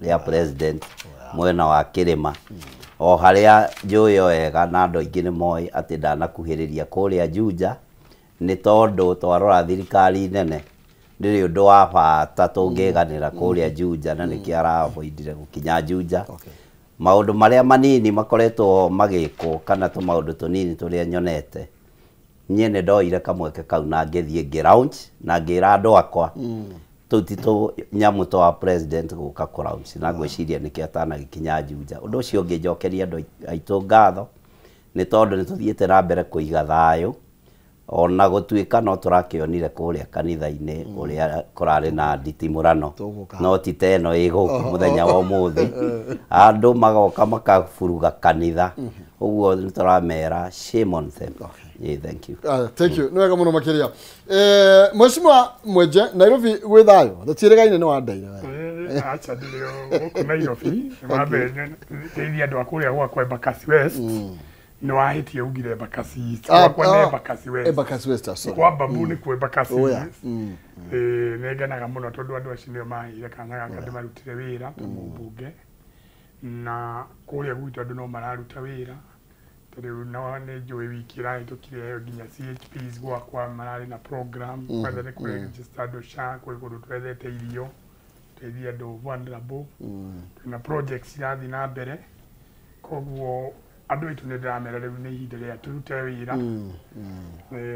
ya president mwena wa Kirima o haria njuyo wega na andu aingi ni moi ati ndanakuhiriria kuria Juja ni tondu twarora thirikari nene ndiri undu wa bata tungiganira kuria Juja na niki aravoidire gukinya Juja maundu maria manini makoretwo magiko kana tu maundu tunini turia nyonete nye ne ndoire kamweke kau na ngithie ground na ngira andu akwa tutito nyamu to president guka ground na gwiciria niki atana gikinya Juja undu ucio ungijokeria andu aitu ngatho ni tondu ni tuthiete na mbere kuiga thayo ona gutuika no turakionire kuria kanitha-ini uria kurari na nditimurano no ti teno iguku muthenya wa umuthi andu magoka makafuruga kanitha uguo ni turamera shame on them. Yeah, thank you. Thank you. Nwega muno makiria. Mheshimiwa Mwenje, Nairobi gwi thayo. Ndaciregaine ni wandaire. Acha ndio guku Nairobi. Mabe ndeithia andu akuria gwakwa Embakasi West. No ahitie ugire Embakasi East. Gwakwa ne Embakasi West. Embakasi West sorry. Kwa babu ni ku Embakasi East. Negenaga muno tondu andu acio nio mahire kana gaka ndimarutire wira ta mumbunge. Na kuria gwitu andu no mararuta wira. Tondũ no nĩ njũĩ wiki ĩrahĩtũkire nginya CHPs gwakwa mararĩ na program kwanza nĩ kũrĩ register andũ SHA kũrĩ kũndũ twethete irio teithia andũ vulnerable na projects irathiĩ na mbere koguo andũ aitũ nĩ ndĩramera rĩu nĩ ihinda rĩa tũrute wĩra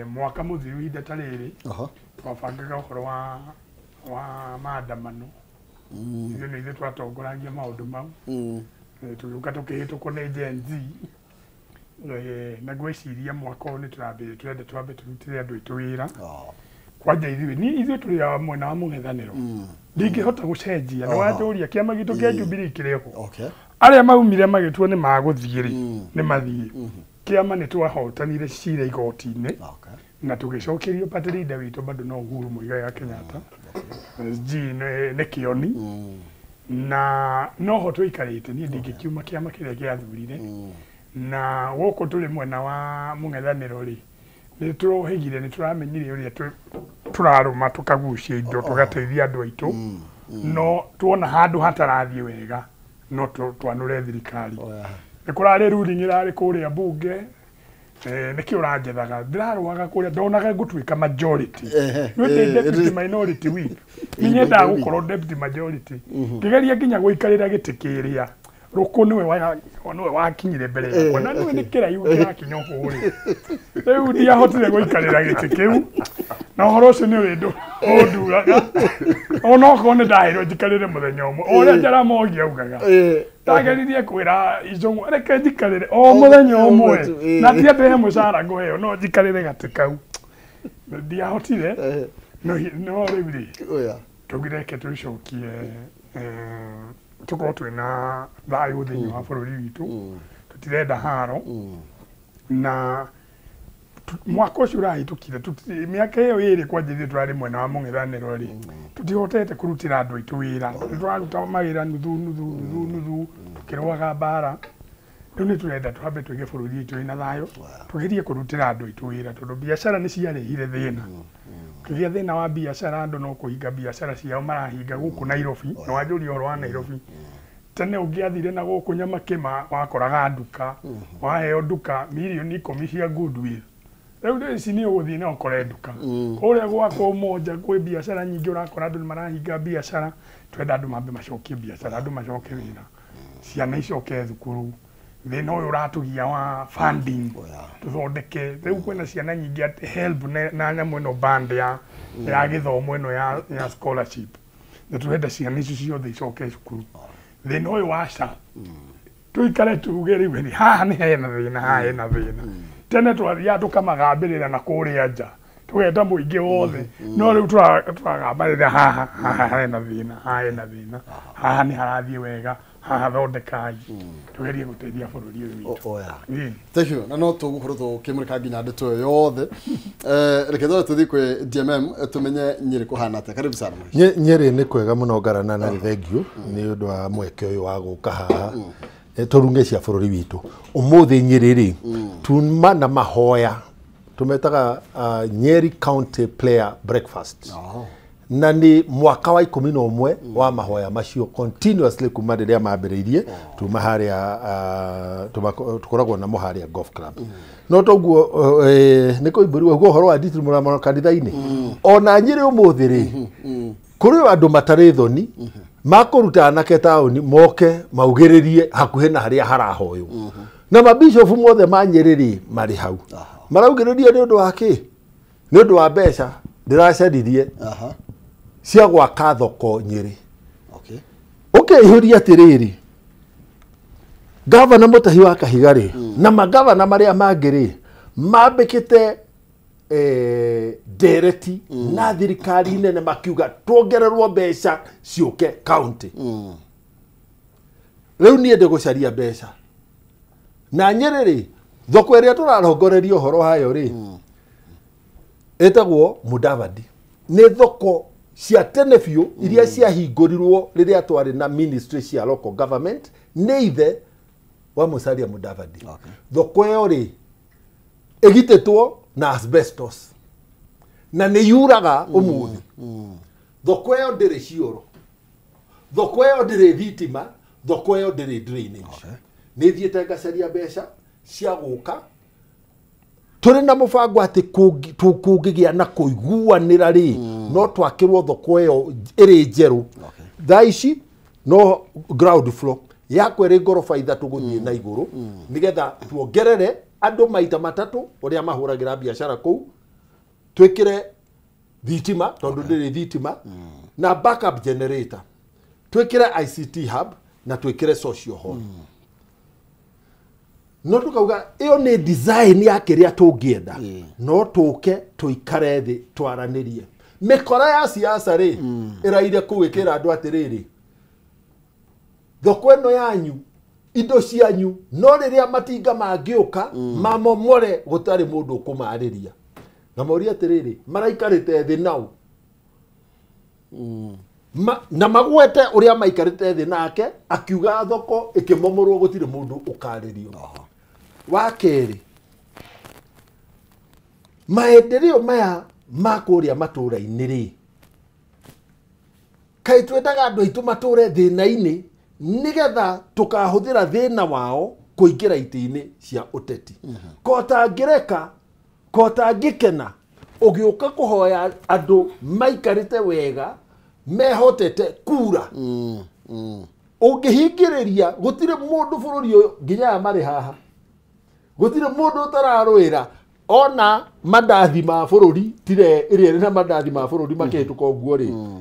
mwaka mũthiru ihinda ta rĩrĩ twabangaga ũhoro wa maandamano ithuĩ nĩ ithuĩ twatongoragia maũndũ mau tũgĩũka tũkĩhĩtũkwo nĩ Gen Z na gwiciria mwaka ni turende twambe turutire andu itu wira kwanja ithuĩ turi ya mwena wa mũng'ethanĩro ndingĩhota gũcenjia no waturia kiama gitu kia Jubilee kireho aria maumire magĩtuo nĩ magũthiĩ nĩ mathiĩ kiama nĩ twahotanire cira igoti-inĩ na tũgĩcokerio party leader witũ bado no Uhuru Muigai wa Kenyatta SG nĩ Kioni na no ho tũikarĩte niĩ ndingĩkiuma kiama kĩrĩa gĩathurire na woko tuli mwena wa mũng'ethanĩro ri ni turohigire ni turamenyire uria turaruma tukagucia indo tugateithia andu aitu no tuona handu hatarathie wega no twanure thirikari ni kurari ruling irari kuria bunge niki uranjethaga ndirarwaga kuria ndonaga gutuika majority ni deputy minority whip ninyenda gukorwo deputy majority ngigeria nginya guikarira giti kiria ruko niwe wakinyire mbere yakwa na niwe nikira yu yakinya huri riu ndiahotire guikarira giti kiu na horo ucio ni windu onduraga ona ko ni ndahiro njikarire muthenya umwe uria Jaramogi augaga ndageririe kwira Icũng'wa reke njikarire o muthenya umwe na ndiendehe mucara nguheo no njikarire gati kau ndiahotire no riu ri tugireke tucokie tuko twina thayu thĩinĩ wa bũrũri witũ tutirenda haro na mwaka ũcio ũrahĩtũkire mĩaka ĩyo ĩrĩ kwanja ithuĩ tũrarĩ mwena wa mũng'ethanĩro rĩ tutihotete kũrutĩra andũ aitũ wĩra nĩtũraruta mawĩra nuthu tũkĩrũaga mbara rĩu nĩ tũrenda twambe twĩge bũrũri witũ wĩna thayũ tũgerie kũrutĩra andũ aitũ wĩra tondũ biacara nĩ ciarehire thĩna kĩgĩa thĩna wa biacara andũ no kũhinga biacara ciao marahinga gũkũ Nairobi na wanjũria ũhoro wa Nairobi tene ũngĩathire na gũkũ Nyamakĩma wakoraga nduka waheo nduka milioni 10 cia goodwill rĩu ici nĩ ũgũthiĩ na ũkore nduka kũrĩa gwakwa Umoja kwĩ biacara nyingĩ ũrakora andũ marahinga biacara twenda andũ mambe macokie biacara andũ macoke wĩra ciana icoke thukuru thĩna ũyũ ũratũgia wa funding tuthondeke rĩu kwĩna ciana nyingĩ ati help na nyamũ ĩno band ya gĩthomo ĩno ya scholarship na turenda ciana icio ciothe icoke cukuru thĩna ũyũ wa SHA tuikare tuge rĩu haha nĩ hena thĩna tene twathiaga tũkamagambĩrĩra na kũrĩa nja tũgeta mũingĩ wothe no rĩu tũragambĩrĩra haha hena thĩna haha nĩ harathiĩ wega haha thondekai tugerie guteithia bũrũri ũyũ witũ. Thank you. Na no tũgũkorwo tũkĩmũrĩka nginya ndeto ĩyo yothe reke tũthiĩ kwĩ DMM tumenye Nyĩrĩ kũhana atĩa. Karibu sana. Nyĩrĩ nĩ kwega mũno ngarana na thengiũ nĩ ũndũ wa mweke ũyũ wa gũka haha tũrunge cia bũrũri witũ ũmũthĩ Nyĩrĩ rĩ tuma na mahoya tumetaga Nyeri County Player Breakfast na ni mwaka wa 11 wa mahoya macio continuously kuma rĩrĩa mambĩrĩirie tuma harĩa tukoragwo na harĩa golf club no toguo nĩ kũimbũriwa guo horo wa nditiri mũramano kanitha-inĩ ona Nyĩrĩ ũmũthĩ rĩ kũrĩ andũ matarĩ thoni makũruta anake taũni moke maugĩrĩrie hakuhĩ na harĩa harahoywo na mabishofu mothe ma Nyĩrĩ rĩ marĩ hau maraugĩrĩria nĩ ũndũ wa kĩ nĩ ũndũ wa mbeca ndĩracaririe cia gwaka thoko Nyĩrĩ ũkĩihũria atĩrĩrĩ gavana Mũtahi wa Kahiga rĩ na magavana marĩa mangĩ rĩ mambĩkĩte ndereti na thirikari nene makiuga tuongererwo mbeca ciũke county rĩu niĩ ndĩgũcaria mbeca na Nyĩrĩ rĩ thoko ĩrĩa tũrarongoreria ũhoro hayo rĩ ĩtagwo Mudavadi nĩ thoko cia tene biũ iria ciahingũrirwo rĩrĩa twarĩ na ministry cia local government nĩ ithe wa Musalia Mudavadi thoko ĩyo rĩ ĩgitĩtwo na asbestos na nĩ yuraga ũmũthĩ thoko ĩyo ndĩrĩ cioro thoko ĩyo ndĩrĩ thitima thoko ĩyo ndĩrĩ drainage nĩ thiĩte ngacaria mbeca cia gũka tũrĩ na mũbango atĩ kũngĩgĩa na kũiguanĩra rĩ no twakĩrwo thoko ĩyo ĩrĩ njerũ thaa ici no ground floor yakwa ĩrĩ ngoroba ithatũ gũthiĩ na igũrũ nĩgetha tuongerere andũ maita matatũ ũrĩa mahũragĩra biacara kũu twĩkĩre thitima tondũ ndĩrĩ thitima na backup generator twĩkĩre ICT hub na twĩkĩre social hall no tukauga ĩyo nĩ design ya kĩrĩa tũngĩenda no tũke tũikare thĩ twaranĩrie mĩkora ya siasa rĩ ĩraire kũgĩkĩra andũ atĩrĩrĩ thoko ĩno yanyu indo cianyu no rĩrĩa matinga mangĩũka mamomore gũtarĩ mũndũ ũkũmarĩria na moria atĩrĩrĩ maraikarĩte thĩ nao na magwete ũrĩa maikarĩte thĩ nake akiuga thoko ĩkĩmomorwo gũtirĩ mũndũ ũkarĩrio wa kerĩ maendeleo maya ma kũrĩa matũra-inĩ rĩ kaĩ twendaga andũ aitũ matũre thĩna-inĩ nĩgetha tũkahũthĩra thĩna wao kũingĩra itĩ-inĩ cia ũteti kotangĩreka kotangĩkena ũgĩũka kũhoya andũ maikarĩte wega mehotete kura ũngĩhingĩrĩria gũtirĩ mũndũ bũrũri ũyũ nginya marĩ haha gũtirĩ mũndũ ũtararũĩra ona mandathi ma bũrũri tire ĩrĩa ĩrĩ na mandathi ma bũrũri makĩhĩtũka ũguo rĩ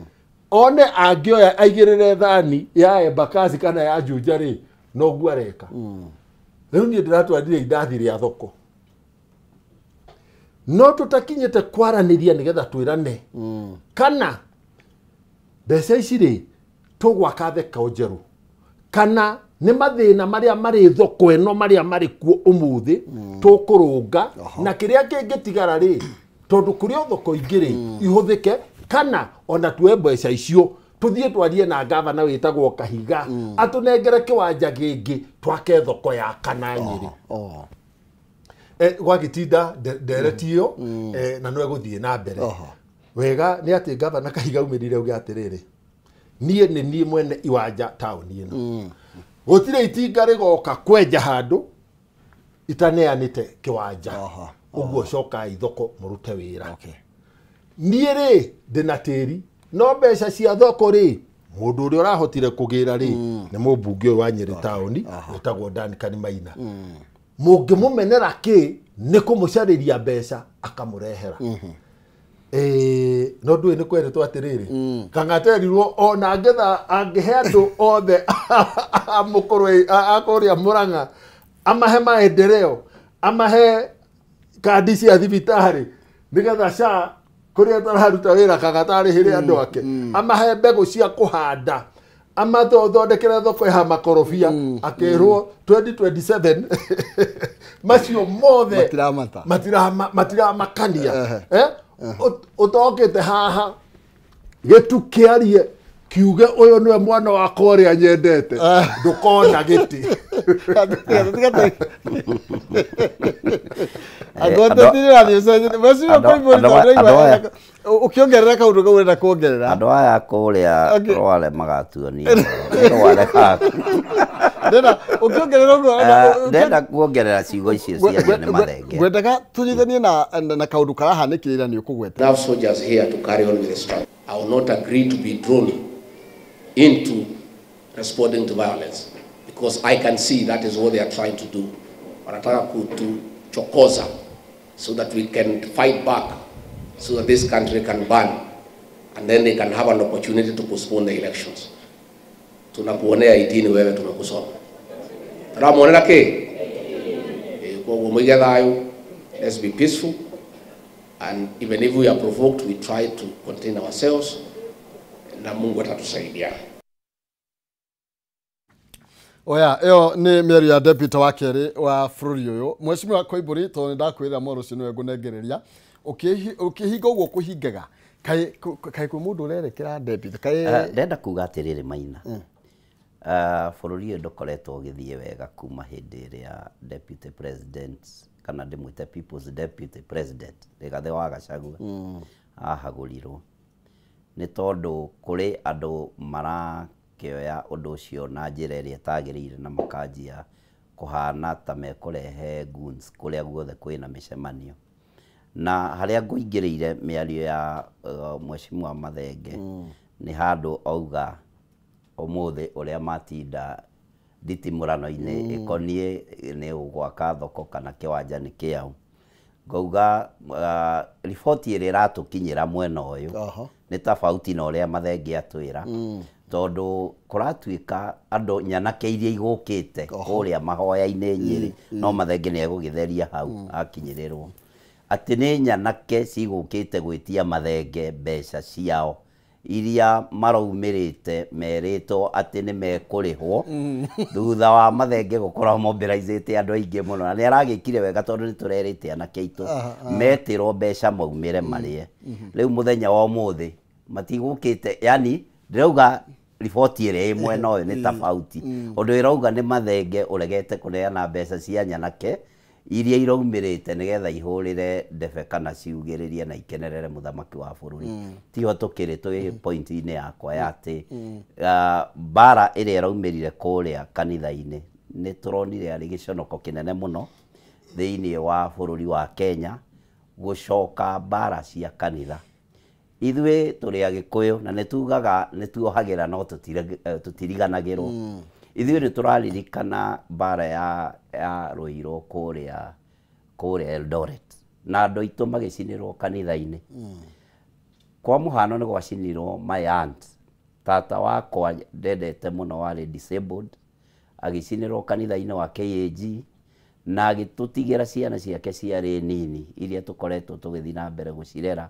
one angĩoya aigĩrĩre thani ya Embakasi kana ya Juja rĩ noguo areka rĩu niĩ ndĩratwarire indathi rĩa thoko no tũtakinyĩte kwaranĩria nĩgetha twĩrane kana mbeca ici rĩ tũgwaka theko njerũ kana nĩ mathĩna marĩa marĩ thoko ĩno marĩa marĩ kuo ũmũthĩ tũkũrũnga na kĩrĩa kĩngĩtigara rĩ tondũ kũrĩ thoko ingĩ rĩ ihũthĩke kana ona tuoe mbeca icio tuthiĩ twarie na gavana wĩtagwo Kahiga atũnengere kĩwanja gĩngĩ twake thoko ya kana Nyĩrĩ gwagĩtinda ndereti ĩyo na no egũthiĩ na mbere wega nĩ atĩ gavana Kahiga umĩrire uge atĩrĩrĩ niĩ nĩ niĩ mwene iwanja taũni ĩno gũtirĩ itinga rĩgoka kwenja handũ itaneanĩte kĩwanja ũguo cokai thoko mũrute wĩra niĩ rĩ ndĩna tĩri no mbeca cia thoko rĩ mũndũ ũrĩa ũrahotire kũgĩra rĩ nĩ mũmbunge ũyũ wa Nyĩrĩ taũni wĩtagwo Duncan Maina mũngĩmũmenera kĩ nĩ kũmũcarĩria mbeca akamũrehera no ndũĩ nĩ kweretwo atĩrĩrĩ kangaterirwo ona ngetha angĩhe andũ othe akũrĩa Mũrang'a amahe maendeleo amahe kandi cia thibitarĩ nĩgetha SHA kũrĩa tararuta wĩra kagatarĩhĩre andũ ake amahe mbegũ cia kũhanda amathondekere thoko ya makorobia akerwo 2027 macio mothe matiramakania utokite haha gitu kiarie kiuge uyu niwe mwana wakwa uria nyendete ndukona giti agote tiri radio sasa basi kwa hivyo ukiongerera kaundu kau urenda kuongerera andu aya kuria Rware magatuonia Rware kaku ndenda ukiongerera ngo ndenda kuongerera ciugo icio cia ni mathenge gweteka tunyithanie na kaundu karahanikirira ni ukugweta. Enough soldiers here to carry on with the struggle. I will not agree to be drawn into responding to violence because I can see that is what they are trying to do. Wanataka kutuchokoza so that we can fight back, so that this country can burn, and then they can have an opportunity to postpone the elections. Tunakuonea idini wewe tumekusoma. Taramuonera ke? Kwa muige thayo, let's be peaceful, and even if we are provoked, we try to contain ourselves, na Mungu atatusaidia. Oya, eo ni mĩario ya deputy wa kerĩ wa bũrũri ũyũ. Mheshimiwa Koimbũri, tondũ ndakwĩra moro ũcio nĩwe ngũnengereria. Ũkĩhinga ũguo kũhingaga. Kaĩ kwĩ mũndũ ũrerekera deputy? Ndenda kuga atĩrĩrĩ Maina. Bũrũri ũyũ ndũkoretwo ũgĩthiĩ wega kuma hĩndĩ ĩrĩa deputy president kana ndĩmwĩte people's deputy president Rigathĩ wa Gachagua ahagũrirwo. Nĩ tondũ kũrĩ andũ kioya undu ucio na njira ĩrĩa ĩtagĩrĩire na makanjia kuhana ta mekũrehe goons kuria guothe kwĩna mĩcemanio. Na harĩa ngũingĩrĩire mĩario ya Mheshimiwa Mathenge nĩ handũ auga ũmũthĩ ũrĩa matinda nditimũrano-inĩ ĩkoniĩ nĩ ũgwaka thoko kana kĩwanja nĩ kĩao. Ngauga riboti ĩrĩa ĩratũkinyĩra mwena ũyũ nĩ tofauti na ũrĩa Mathenge atwĩra. Tondu kuratuika andu nyanake iria igukite kuria mahoya-inĩ Nyeri no Mathenge nĩ egũgĩtheria hau akinyirirwo ati nĩ nyanake cigukite gwitia Mathenge mbeca ciao iria maraumirite merĩtwo ati nĩ mekũrĩhwo thutha wa Mathenge gũkorwo mobilizĩte andũ aingĩ mũno na nĩ aragĩkire wega tondu nĩ tũrerĩte anake aitũ metirwo mbeca maumĩre marĩe. Rĩu mũthenya wa ũmũthĩ matigũkĩte yani ndĩrauga riboti ĩrĩa ĩ mwena ũyũ nĩ tofauti. Ũndũ ĩrauga nĩ Mathenge ũregete kũneana mbeca cia nyanake iria iraumĩrĩte nĩgetha ihũrĩre ndebe kana ciugĩrĩrie na ikenerere mũthamaki wa bũrũri. Tiho tũkĩrĩ twĩ point-inĩ yakwa ya atĩ mbara ĩrĩa ĩraumĩrire kũrĩa kanitha-inĩ nĩ tũronire arĩ gĩconoko kĩnene mũno thĩinĩ wa bũrũri wa Kenya gũcoka mbara cia kanitha. Ithuĩ tũrĩ Agĩkũyũ na nĩtugaga nĩtuohagĩra no tũtiriganagĩrwo. Ithuĩ nĩ tũraririkana mbara ya Rũirũ kũrĩa Eldoret na andũ aitũ magĩcinĩrwo kanitha-inĩ. Kwa mũhano nĩ gwacinirwo my aunt tata wakwa ndendete mũno warĩ disabled agĩcinĩrwo kanitha-inĩ wa KAG na agĩtũtigĩra ciana ciake ciarĩ nini iria tũkoretwo tũgĩthiĩ na mbere gũcirera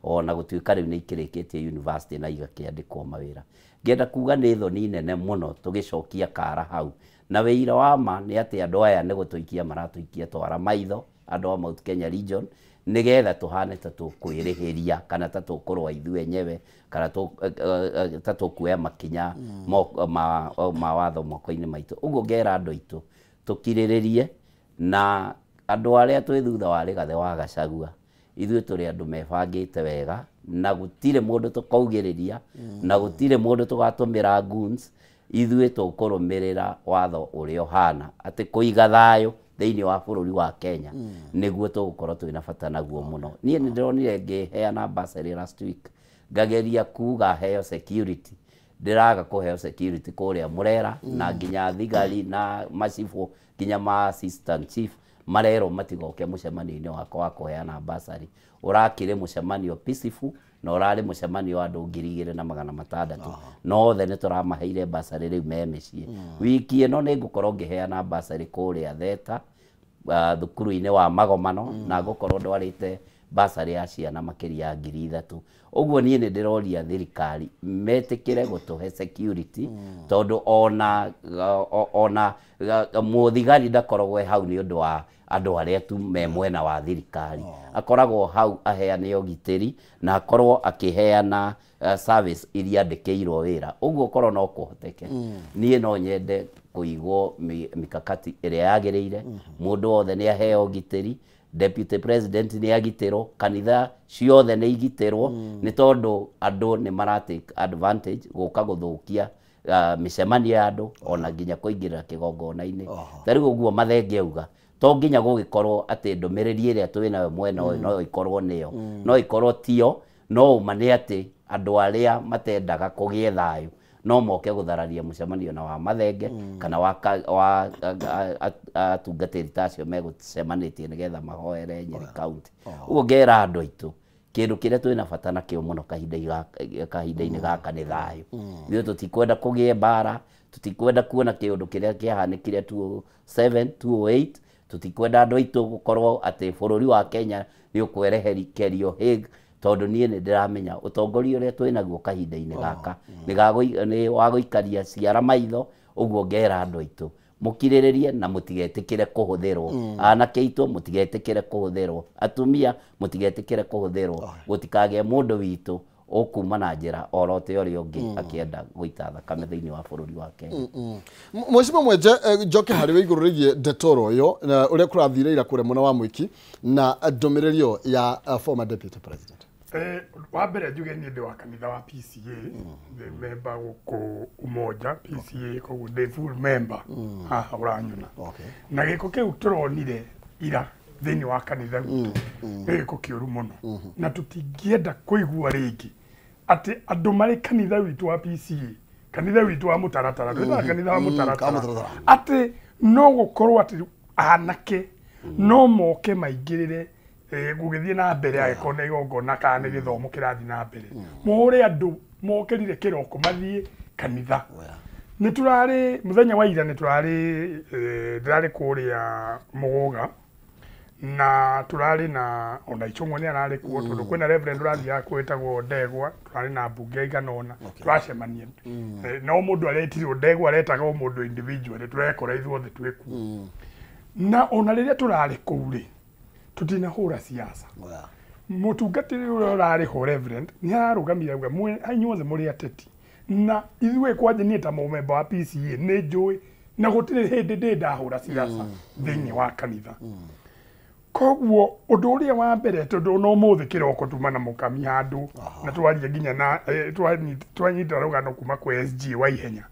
ona gũtuĩka rĩu nĩ ikĩrĩkĩtie university na igakĩandĩkwo mawĩra. Ngenda kuga nĩ thoni nene mũno tũgĩcokia kara hau na wĩira wa ma nĩ atĩ andũ aya nĩ gũtũikia maratũikia twara maitho andũ a Mount Kenya region nĩgetha tũhane ta tũkwĩrĩhĩria kana ta tũkũrũa ithuĩ enyewe kana ta tũkuoya makinya ma watho moko-inĩ maitũ. Ũguo ngera andũ aitũ tũkirĩrĩrie na andũ arĩa twĩ thutha wa Rigathĩ wa Gachagua ithuĩ tũrĩ andũ mebangĩte wega na gũtirĩ mũndũ tũkaugĩrĩria na gũtirĩ mũndũ tũgatũmĩra goons. Ithuĩ tũkũrũmĩrĩra watho ũrĩa ũhana atĩ kũiga thayũ thĩinĩ wa bũrũri wa Kenya nĩguo tũgũkorwo twĩna bata naguo mũno. Niĩ nĩ ndĩronire ngĩheana bursary last week ngageria kuga heo security ndĩraga kũheo security kũrĩa Mũrera na nginya thigari na macibũ nginya ma assistant chief marerwo matigoke mũcemanio-inĩ wakwa wa kũheana bursary. Ũrakĩrĩ mũcemanio peaceful na ũrarĩ mũcemanio wa andũ 2,600 no othe nĩ tũramaheire bursary rĩu me mĩciĩ. Wiki ĩno nĩ ngũkorwo ngĩheana bursary kũrĩa Theta thukuru-inĩ wa Magomano na ngũkorwo ndwarĩte bursary ya ciana makĩria ya 3,000. Ũguo niĩ nĩ ndĩroria thirikari metĩkĩre gũtũhe security tondũ ona mũthigari ndakoragwo hau nĩ ũndũ wa andũ arĩa tu me mwena wa thirikari. Akoragwo hau aheane ũgitĩri na akorwo akĩheana service iria andĩkĩirwo wĩra. Ũguo korwo no kũhoteke niĩ no nyende kũigwo mikakati ĩrĩa yagĩrĩire mũndũ wothe nĩ aheo ũgitĩri deputy president ni agitero, kanitha ciothe ni igitero, ni tondu andu ni maratake advantage guka guthukia micemania ya andu ona nginya kuingirira kigongona-ini. Tariu uguo Mathenge auga to nginya gugikorwo ati ndumiriri iria twina mwena uyu no ikorwo niyo, no ikorwo tio, no umane ati andu aria matendaga kugie thayu no moke guthararia mucemanio na wa Mathenge kana wa atungatiri tacio megucemanitie nigetha mahoere Nyeri county. Uguo ngera andu aitu kindu kiria twina bata nakio muno kahinda-ini gaka ni thayu. Ithuĩ tutikwenda kugie mbara, tutikwenda kuona kiundu kiria kiahanikire 2007 2008, tutikwenda andu aitu gukorwo ati bururi wa Kenya ni ukwereherio Hague, tondu nie ni ndiramenya utongoria uria twinaguo kahinda-ini gaka ni wa guikaria ciara maitho. Uguo ngera andu aitu mukiriririe na mutigetikire kuhuthirwo, anake aitu mutigetikire kuhuthirwo, atumia mutigetikire kuhuthirwo, gutikage mundu witu okuma na njira orote ori ungi akienda guita thakame thiini wa bururi wa Kenya. Mheshimiwa Mwenje, njoke harĩ igũrũ rĩgiĩ ndetoro ũyũ ũrĩa kũrathire ira kũrĩa mwena wa Mwiki na ndũmĩrĩrio ya former deputy president. Wa mbere njuge ni ndi wa kanitha wa PCA, the member guku Umoja PCA, koguo the full member haha uranyona. Na giko kiu turonire ira thiini wa kanitha witũ giko kiuru muno, na tutingienda kuigua ringi ati andu mari kanitha witũ wa PCA, kanitha witũ wa mutaratara, twina kanitha wa mutaratara, ati no gukorwo ati anake no moke maingirire gugithie na mbere agikona igongona kana githomo kirathi na mbere, muhure andu mokerire kiroko mathie kanitha. Ni turari muthenya wa ira, ni turari kuria Muguga, na turari na ona Ichung'wa ni arari kuo, tondu kwina reverend urathi akwetagwo Ndegwa, turari na mbunge iganona, turacemania no mundu aretire Ndegwa aretaga mundu individual, turekora ithuothe twiku. Na ona riria turari kuuri tutina hura siasa. Mutungatiri uria urari ho reverend ni arugamira uga anyuothe muri ateti, na ithuĩ kwanje ni ta mũmemba wa PCA ni njui na gutire hindi ndi ndahura siasa thiini wa kanitha. Koguo undu uria wa mbere, tondu no muthi kiroko tuma na mukami handu na twaria nginya na twanyita rugano kuma kwa SG wa ihenya,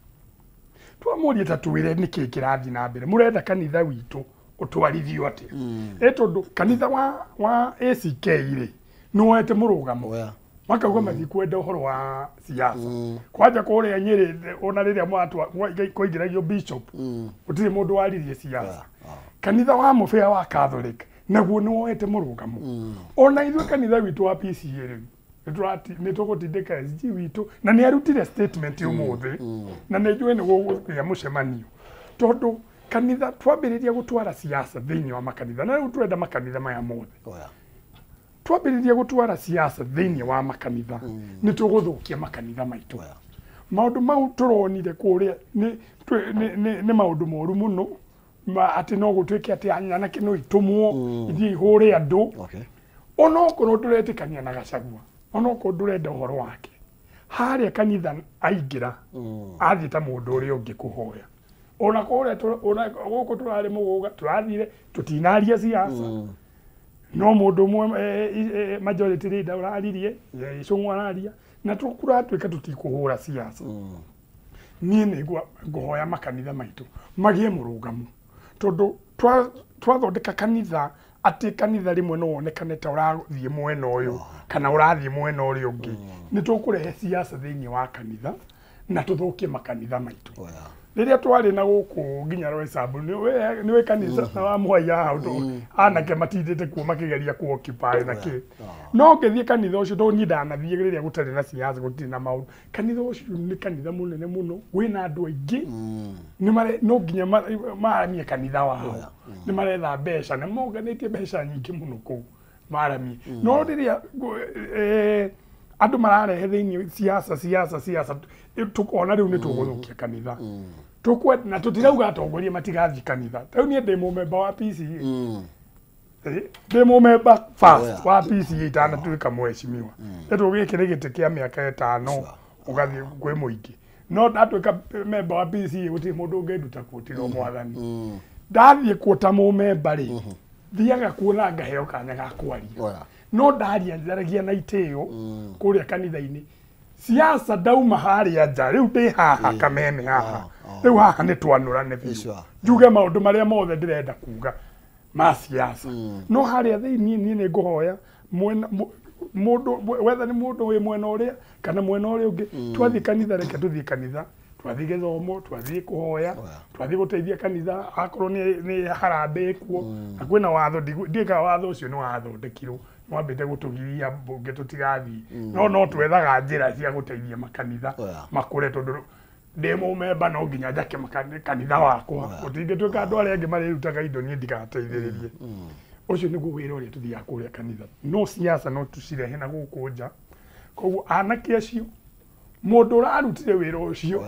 twamuria ta twire niki kirathi na mbere, murenda kanitha witu utwarithio atia tondu kanitha wa ACK ri nuete murugamo makauga mathikwenda uhoro wa siasa. Kwanja kuria Nyeri ona riria mwatu kuingiragio bishop utire mundu waririe siasa. Kanitha wa mufia wa Catholic naguo nuete murugamo. Ona ithuĩ kanitha witu wa PCA ri ni tugutindika SG witu na ni arutire statement umuthi na ni njue ni gugukia mucemanio, tondu kanitha twambiriria gutwara siasa thiini wa makanitha, na riu turenda makanitha maya mothe twambiriria gutwara siasa thiini wa makanitha ni tuguthukia makanitha maitu. Maundu mau turonire kuria ni maundu moru muno, ati no gutwike ati anake no itumwo ithii ihure andu, ona okorwo nduretikania na Gachagua, ona okorwo ndurenda uhoro wake, haria kanitha aingira athii ta mundu uria ungi kuhoya. Ona kore ona guku turari Muguga turathire tutinaria siasa, no mundu mwe majority leader uraririe Ichung'wa araria na tukuratwika tutikuhura siasa. Nie ni nguhoya makanitha maitu magie murugamo, tondu twathondeka kanitha ati kanitha rimwe no wonekane ta urathie mwena uyu kana urathie mwena uria ungi, ni tukurehe siasa thiini wa kanitha na tuthukie makanitha maitu. Riria twari na guku nginya Roysambu ni we kanitha na wa Mwaiya hau anake matindite kuo makigeria ku occupy na ki, no ngithie kanitha ucio to ni ndanathie riria gutari na siasa gutiri na maundu. Kanitha ucio ni kanitha munene muno wina andu aingi, ni mare no nginya maramie kanitha wao, ni maretha mbeca na moganitie mbeca nyingi muno ku maramie. No riria andu mararehe thiini siasa tukona riu ni tuguthukia kanitha. Tukwe na tutirauga atongoria matigathi kanitha. Tau ni ndi mumemba wa PCA. Ndi mumemba first wa PCA tana tuika mheshimiwa. Eto gikire gite kia miaka 5 ugathi kwi muingi. No atuika member wa PCA uti mundu ungenduta kutira mwathani. Ndathie kuota mumemba ri thiaga kuona ngaheo kanya ga kwaria no ndaria njaragia na iteo kuria kanitha-ini siasa dauma haria nja riu ndi haha kameme haha riu haha ni twanurane biu njuge maundu maria mothe ndirenda kuga ma siasa no haria thiini ni nguhoya mundu wetha ni mundu wi mwena uria kana mwena uria ungi twathi kanitha reke tuthi kanitha twathi githomo twathi kuhoya twathi guteithia kanitha akorwo ni harambe kuo na kwina watho ndika watho ucio ni wathondekirwo mwambite gutugiria bunge tutigathi no twethaga njira cia guteithia makanitha makure tondu ndemo memba no nginya njake makanitha wakwa utingituika andu aria angi marirutaga indo ni ndigateithiririe ucio niguo wira uria tuthiaga kuria kanitha no siasa no tucirehe na guku nja koguo anake acio mundu urarutire wira ucio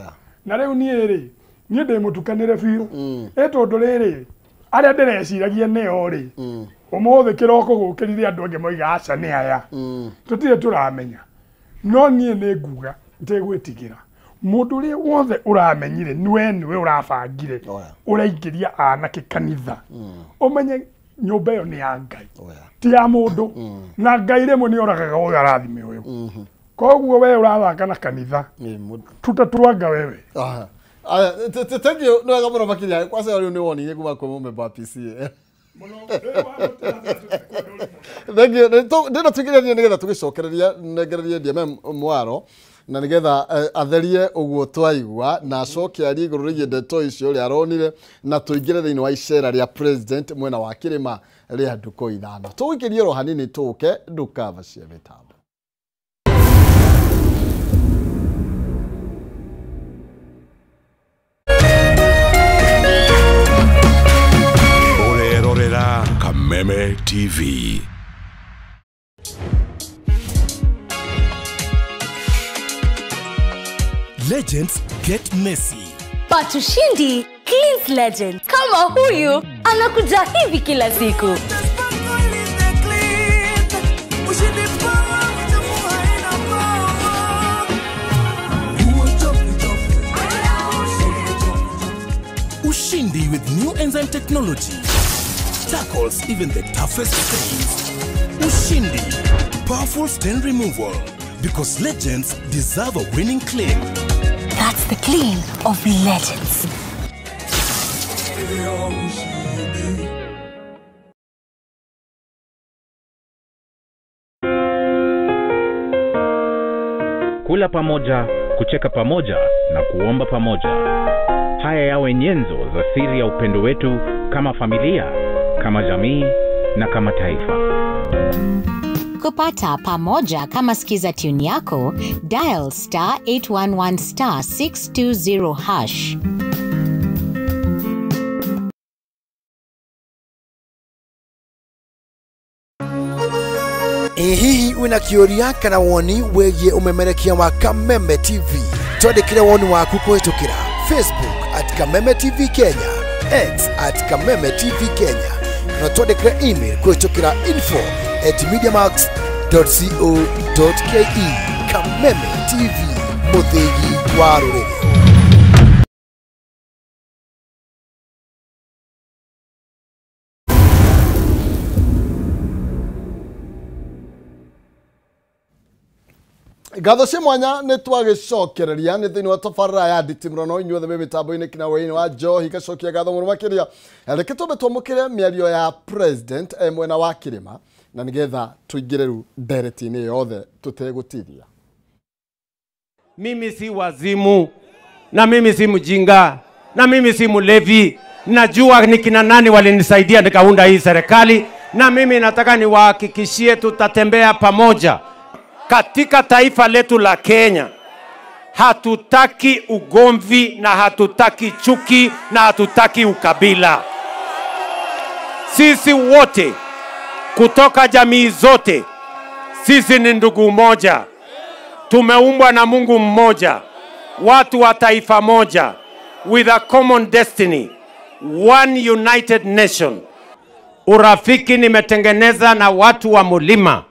na riu ni ndi mutukanire biu tondu riri aria ndireciragia nio ri umuthi kiroko gukirire andu angi moiga aca ni aya tutire turamenya no nie ni nguga ntegwitigira mundu ri wothe uramenyire niwe urabangire uraingiria anake kanitha umenye nyumba iyo ni ya Ngai ti ya mundu na Ngai rimwe ni oragaga uyu arathime uyu koguo we urathaka na kanitha tutaturanga wewe thank you no ga muno makinya kwase uri ni woni kuma kwa member PCA thank you ndina tukireria nigetha tugicokereria negereria DMM Mwaro na nigetha atherie uguo twaigua na acoke ari iguru ri ndeto icio ri aronire na tuingire thiini wa icera ria president mwena wa Kirima ria nduko ithano tugikirie ro hanini tuke ndukava cia mitambo Kameme TV. Legends get messy. But ushindi cleans legend. Kama huyu anakuja hivi kila siku. Ushindi with new enzyme technology tackles even the toughest stains. Ushindi, powerful stain removal, because legends deserve a winning clean. That's the clean of legends. Kula pamoja, kucheka pamoja na kuomba pamoja. Haya yawe nyenzo za siri ya upendo wetu kama familia, kama jamii na kama taifa. Kupata pamoja kama skiza tune yako, dial *811 *620#. Hihi wina kioria kana woni wegie umemerekia wa Kameme TV. Twandikire woni waku kuhitukira Facebook @Kameme TV Kenya, X @Kameme TV Kenya. Na twandikire email kuhitukira info@mediamax.co.ke. Kameme TV, muthigi wa ruriri. Gatho cia mwanya ni twagicokereria ni thiini wa tabarĩra ya nditimũrano inyuothe me mitambo-ini kina wĩini wa Njohi gacokia gatho mũno makĩria reke twambe twamũkĩre mĩario ya president mwena wa Kirima na nigetha tuingĩre rĩu ndereti-inĩ yothe tutegũtithia. Mimi si wazimu na mimi si mjinga na mimi si mlevi. Najua ni kina nani walinisaidia nikaunda hii serikali, na mimi nataka niwahakikishie tutatembea pamoja katika taifa letu la Kenya. Hatutaki ugomvi na hatutaki chuki na hatutaki ukabila. Sisi wote kutoka jamii zote, sisi ni ndugu moja. Tumeumbwa na Mungu mmoja, watu wa taifa moja, with a common destiny, one united nation. Urafiki nimetengeneza na watu wa Mulima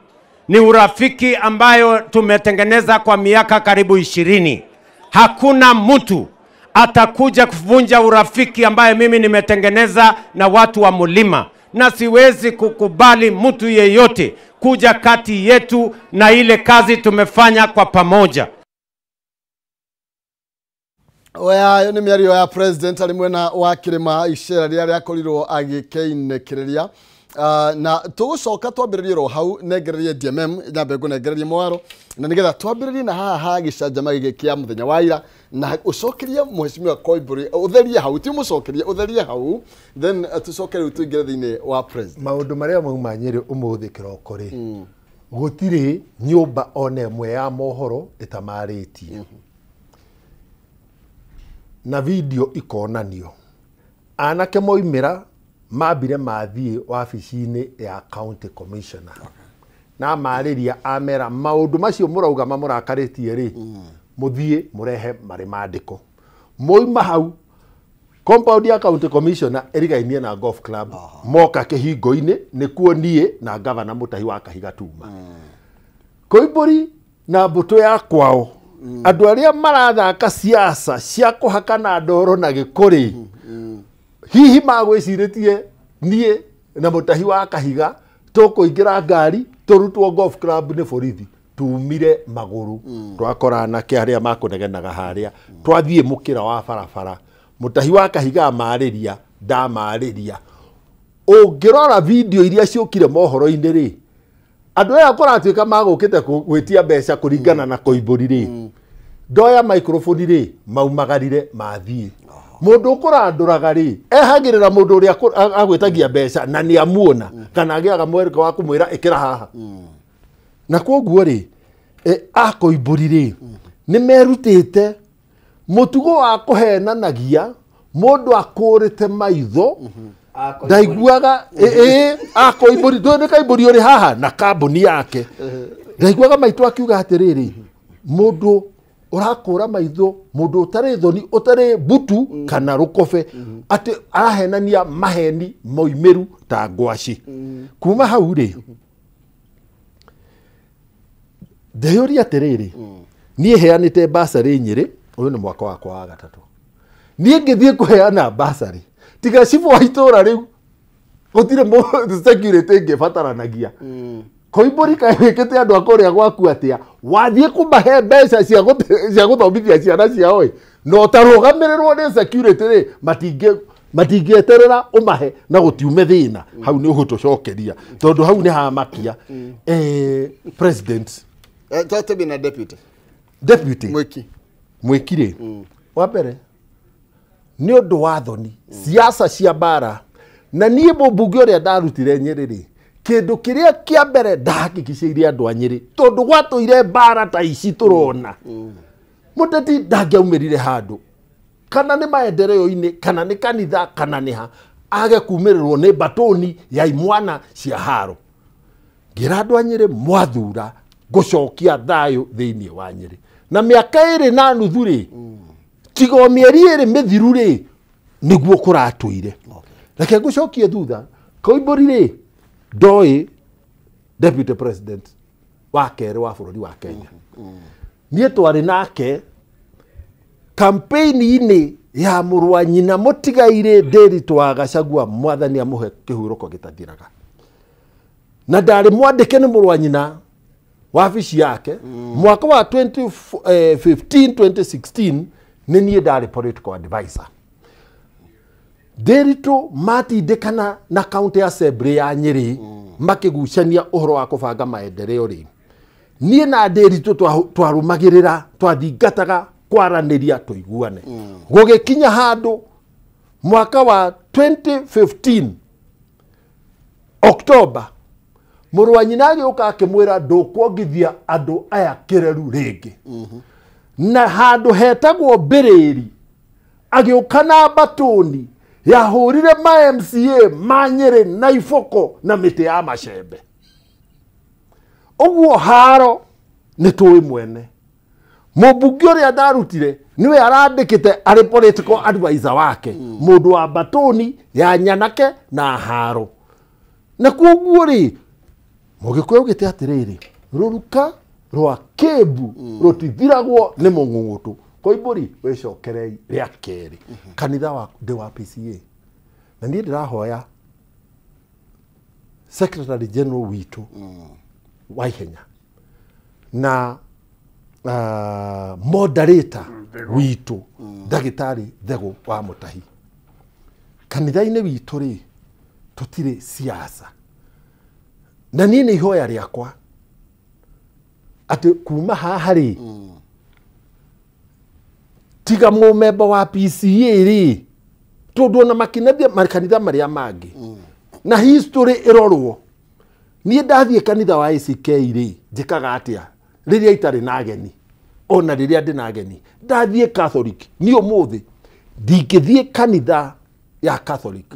ni urafiki ambayo tumetengeneza kwa miaka karibu 20. Hakuna mtu atakuja kuvunja urafiki ambayo mimi nimetengeneza na watu wa Mulima. na siwezi kukubali mtu yeyote kuja kati yetu na ile kazi tumefanya kwa pamoja. Oya, yo ni miario ya president ali mwena wa Kirima icera ria ria korirwo agikeinekereria na tugucoka twambiririe ro hau negererie DMM nyambe ngunegererie mwaro na nigetha twambiririe na haha gicanjama gigi kia muthenya wa ira na ucokerie mheshimiwa Koimburi utherie hau ti mucokerie utherie hau then tucokerie tuingire thiini wa president maundu maria mauma Nyeri umuthi kiroko ri gutiri nyumba ona imwe ya mohoro itamaritie na video ikonanio anake moimira mabire mathie wabici-ini ya county commissioner na mariria amera maundu macio murauga mamurakarĩtie ri muthie murehe mari mandiko moima hau compound ya county commissioner erigainie na golf club moka kihingo-ini nikuo nie na governor Mutahi wa Kahiga Tuma Koimburi na mbuto ya kwao andu aria marathaka siasa cia kuhakana ndoro na gikuri hihi magwiciritie nie na Mutahi wa Kahiga tukuingira ngari turutwo golf club ni borithi tumire maguru twakora na kiaria makunegenaga haria twathie mukira wa barabara Mutahi wa Kahiga amariria ndamariria ungirora video iria ciokire mohoro-ini ri andu aya kuratuika magukite gwitia mbeca kuringana na Koimburi ri ndoya microphone ri maumagarire mathie mundu ukuranduraga ri ehagirira mundu uria agwitagia mbeca na ni amuona kana agiaga mwereka wa kumwira ikira haha na koguo ri Koimburi ri ni merutite mutugo wa kuhenanagia mundu akurite maitho ndaiguaga Koimburi ni Koimburi uri haha na kambuni yake ndaiguaga maitu akiuga atiriri mundu urakura maitho mundu utari thoni utari butu kana rukobe ati arahenania maheni moimeru ta ngwaci kuma hau ri ndeyori atiriri nie heanite basari Nyeri uyu ni mwaka wakwa wa gatatu nie ngithie kuheana basari tiga cibu wa itura riu gutire security ngibataranagia Koimburi kaikete andu akuria gwaku atia wathie kumahe mbeca cia guthomithia ciana ciao no tarugamirwo ni security ri matingieterera umahe na gutiume thina hau ni ugutucokeria tondu hau ni hamakia president tate bina deputy mwikire wa mbere ni undu wa thoni siasa cia bara na nie mbunge uria ndarutire Nyeri ri kindu kiria kia mbere ndahakikicĩirie andu a Nyeri tondu gwatũire bara ta ici turona muteti ndangiaumirire handu kana ni maendeleo-ini kana ni kanitha kana ni ha age kumirirwo ni batoni ya imwana cia haro ngira andu a Nyeri mwathura gucokia thayo thiini wa Nyeri na miaka iri na nuthu ri tigo mieri iri mithiru ri niguo kuratuire reke gucokie thutha Koimburi ri ndoi deputy president wa kere wa bururi wa Kenya nie twari nake campaign-ini ya murwa nyina mutigaire Nderitu wa Gachagua mwathani amuhe kihuruko gitathiraga na ndari mwandike ni murwa nyina wabici yake mwaka wa 2015-2016 ni nie ndari political advisor Nderitu matindikana na county assembly ya Nyeri makigucania uhoro wa kubanga maendeleo ri nie na Nderitu twarumagirira twathingataga kwaraniria tuiguane gugikinya handu mwaka wa 2015 October murwa nyina agiuka akimwira ndukwongithia andu aya kireru ringi na handu hetagwo Mbiriri agiuka na batoni yahurire ma MCA ma Nyeri na Iboko na miti ya macembe uguo haro ni tui mwene mubunge uria ndarutire niwe arandikite ari political advisor wake mundu wa batoni ya nyanake na haro na koguo ri mugikuyu gite atiriri ruruka rwa Kiambu rutithiragwo ni mung'ung'utu Koimburi wicokerei ria keri kanitha wa de wa PCA na nie ndirahoya Secretary General witũ wa ihenya na moderator witũ ndagĩtarĩ Thegũ wa Mũtahi. Kanitha-inĩ witũ rĩ tũtirĩ siasa, na niĩ nĩ ihoya rĩakwa atĩ kuma haha rĩ tiga mũmemba wa PCA rĩ tondũ na makanitha marĩa mangĩ na history ĩrorwo. Niĩ ndathiĩ kanitha wa ACK rĩ njĩkaga atĩa rĩrĩa itarĩ na ageni, ona rĩrĩa ndĩ na ageni. Ndathiĩ Catholic niĩ ũmũthĩ ndingĩthiĩ kanitha ya Catholic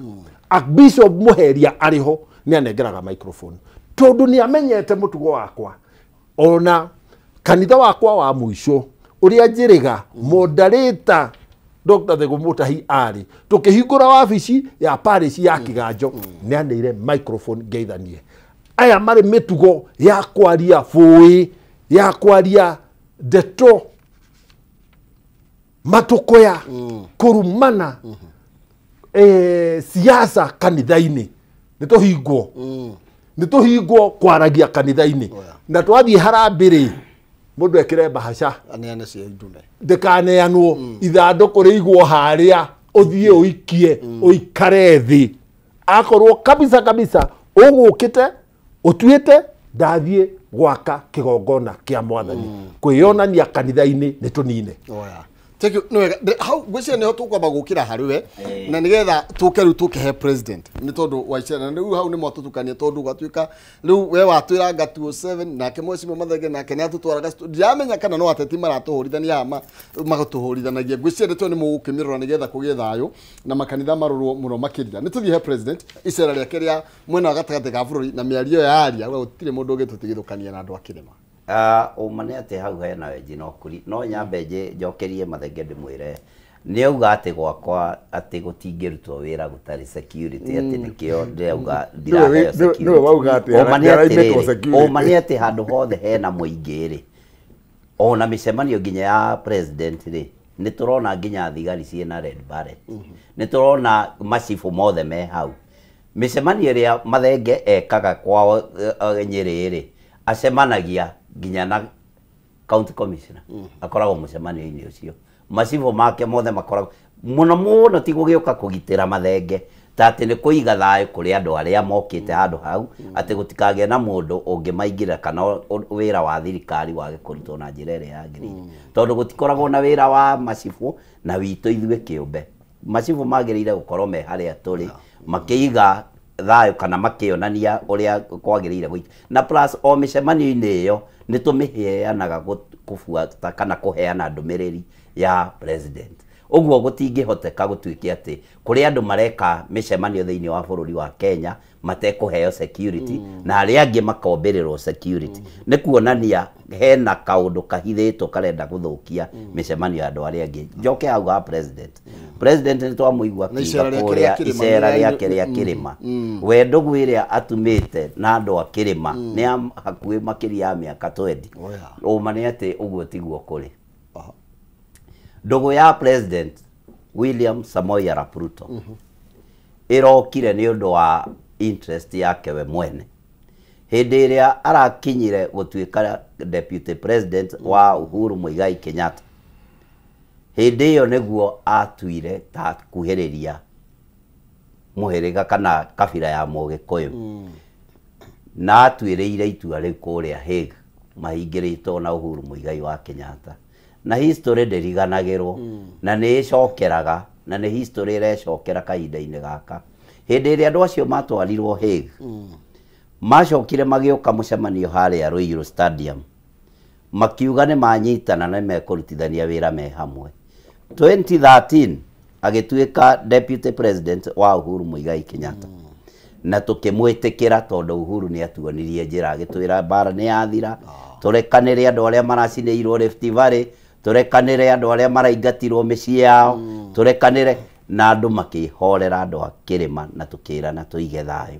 Bishop Mũheria arĩho nĩ anengeraga microphone tondũ nĩ amenyete mũtugo wakwa. Ona kanitha wakwa wa mũico ũrĩa njĩrĩga moderator Dr. Thegũ Mũtahi arĩ tũkĩhingũra wabici ya parish ya Kĩganjo nĩ anĩire microphone ngeithanie. Aya marĩ mĩtugo ya kwaria bũĩ, ya kwaria ndeto matũkoya kũrumana siasa kanitha-inĩ nĩ tũhingwo kwaragia kanitha-inĩ na twathiĩ harambĩ mũndũ ekĩre bahasha ndĩkaneanwo ithandũkũ rĩigwo harĩa ũthiĩ ũikie ũikare thĩ. Akorwo kabisa ũgũkĩte ũtuĩte ndathiĩ gwaka kĩgongona kĩa Mwathani kwĩyonania kanitha-inĩ nĩ tũnine. Hau gwĩciria nĩho tũkwamba gũkĩra harĩ we na nĩgetha tũke rĩu tũkĩhe president nĩ tondũ waicera rĩu hau nĩ mwatũtukania tondũ gatuĩka rĩu we watwĩra ngatuo 7 nake Mheshimiwa Mathenge nake nĩ atũtwaraga ndiramenya kana no ateti maratũhũrithania haha magatũhũrithanagia. Gwĩciria nĩ mũgũkĩmĩrora nĩgetha kũgĩe thayũ na makanitha marorwo mũno makĩria. Nĩ tũthiĩ he president icera rĩake rĩa mwena wa gatagatĩ ga bũrũri na mĩario ya aria gũtirĩ mũndũ ũngĩtũtigithũkania na andũ a Kĩrĩma. Uma nĩ atĩ hau hena wenji no kuri no nyambe njokerie Mathenge ndĩmwĩre nĩ auga atĩ gwakwa atĩ gũtingĩrutwo wĩra gũtarĩ security atĩ nĩkĩo ndĩrauga ndiraheo security. Uma nĩ atĩ handũ hothe hena mũingĩ rĩ ona mĩcemanio nginya ya president rĩ nĩ tũrona nginya thigari ciĩna red beret, nĩ tũrona macibu mothe me hau. Mĩcemanio ĩrĩa Mathenge ekaga kwao Nyĩrĩ rĩ acemanagia nginya na county commissioner akoragwo mũcemanio-inĩ ũcio. Macibu make mothe makoragwo mũno ti gũgĩũka kũgitĩra Mathenge ta atĩ nĩ kũiga thayũ kũrĩ andũ arĩa mokĩte handũ hau atĩ gũtikagĩe na mũndũ ũngĩmaingĩra kana wĩra wa thirikari wage kũrutwo na njĩra ĩrĩa yagĩrĩire tondũ gũtikoragwo na wĩra wa macibu na witũ ithuĩ kĩũmbe. Macibu magĩrĩire gũkorwo me harĩa tũrĩ makĩiga thayũ kana makĩonania ũrĩa kwagĩrĩire gũikara na plus o mĩcemanio-inĩ ĩyo nĩ tũmĩheanaga kũbuata kana kũheana ndũmĩrĩri ya president. Ũguo gũtingĩhoteka gũtuĩke atĩ kũrĩ andũ mareka mĩcemanio thĩinĩ wa bũrũri wa Kenya matekũheo security na arĩa angĩ makombĩrĩrwo security. Nĩ kuonania hena kaũndũ kahithĩtwo karenda gũthũkia mĩcemanio ya andũ arĩa angĩ. Njoke hau ha president nĩ twamũigua kiuga kũrĩa icera rĩake rĩa Kĩrĩma we ndũgũ ĩrĩa atumĩte na andũ a Kĩrĩma nĩ hakuhĩ makĩria ya mĩaka 20. Ũma nĩ atĩ ũguo tiguo kũrĩ. Ndũgũ ya president William Samoei Arap Ruto ĩrokire nĩ ũndũ wa interest yake we mwene. Hĩndĩ ĩrĩa arakinyire gũtuĩka deputy president wa Uhuru Muigai Kenyatta, hĩndĩ ĩyo nĩguo atuire ta kuhĩrĩria mũhĩrĩga kana kabira ya Mũgĩkũyũ na atuĩrĩire itua rĩu kũrĩa Hague mahingĩrĩtwo na Uhuru Muigai wa Kenyatta. Na history ndĩriganagĩrwo na nĩ ĩcokeraga na nĩ history ĩrecokera kahinda-inĩ gaka. Hĩndĩ ĩrĩa andũ acio matwarirwo Hague macokire magĩũka mũcemanio harĩa Royal Stadium makiuga nĩ manyitana na mekũrutithania wĩra me hamwe. 2013 agĩtuĩka deputy president wa Uhuru Muigai Kenyatta na tũkĩmwĩtĩkĩra tondũ Uhuru nĩ atuonirie njĩra agĩtwĩra mbara nĩ yathira tũrekanĩre andũ arĩa maracinĩirwo Rift Valley, tũrekanĩre andũ arĩa maraingatirwo mĩciĩ yao, tũrekanĩre na andũ makĩhorera andũ a Kĩrĩma na tũkĩrana tũige thayũ.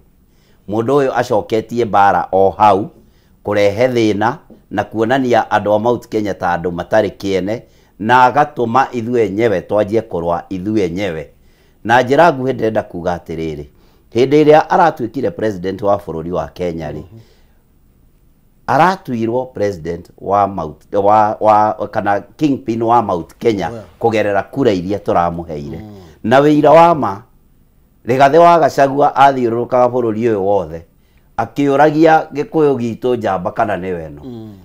Mũndũ ũyũ acoketie mbara o hau kũrehe thĩna na kuonania andũ a Mount Kenya ta andũ matarĩ kĩene na agatũma ithuĩ enyewe twanjie kũrũa ithuĩ enyewe. Na njĩra nguhĩ ndĩrenda kuga atĩrĩrĩ Hĩndĩ ĩrĩa aratuĩkire president wa bũrũri wa Kenya rĩ, aratuirwo president wa kana kingpin wa Mount Kenya kugerera kura iria tũramũheire. Na wĩira wa ma, Rigathi wa Gachagua athiũrũrũkaga bũrũri ũyũ wothe akĩũragia Gĩkũyũ gitũ njamba kana nĩ weno.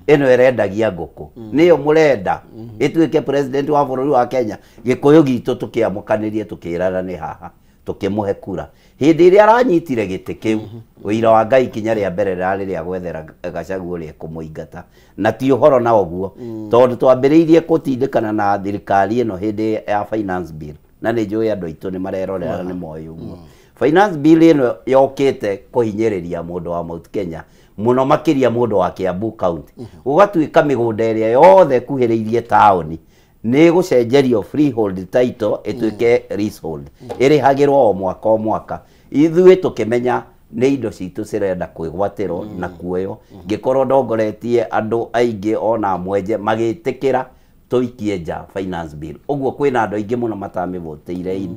Ĩno ĩrendagia ngũkũ. Nĩyo mũrenda ĩtuĩke president wa bũrũri wa Kenya. Gĩkũyũ gitũ tũkĩamũkanĩrie tũkĩrana nĩ haha tũkĩmũhe kura. Hĩndĩ ĩrĩa aranyitire gĩtĩ kĩu, wĩira wa Ngai kinya rĩa mbere rĩarĩ rĩa gwethera Gachagua ũrĩa kũmũingata. Na ti ũhoro na ũguo, tondũ twambĩrĩirie gũtindĩkana na thirikari ĩno hĩndĩ ya finance bill. Na nĩ njũĩ andũ aitũ nĩ marerorera nĩ moĩ ũguo. Finance bill ĩno yokĩte kũhinyĩrĩria mũndũ wa Mount Kenya, mũno makĩria mũndũ wa Kiambu County. Gũgatuĩka mĩgũnda ĩrĩa yothe kuhĩrĩirie taũni nĩ gũcenjerio freehold title ĩtuĩke leasehold. Ĩrĩhagĩrwo o mwaka. Ithuĩ tũkĩmenya nĩ indo citũ cirenda kwĩgwatĩrwo na kuoyo. Ngĩkorwo ndongoretie andũ aingĩ ona mwenje magĩtĩkĩra tũikie nja finance bill. Ũguo kwĩna andũ aingĩ mũno matamĩvoteire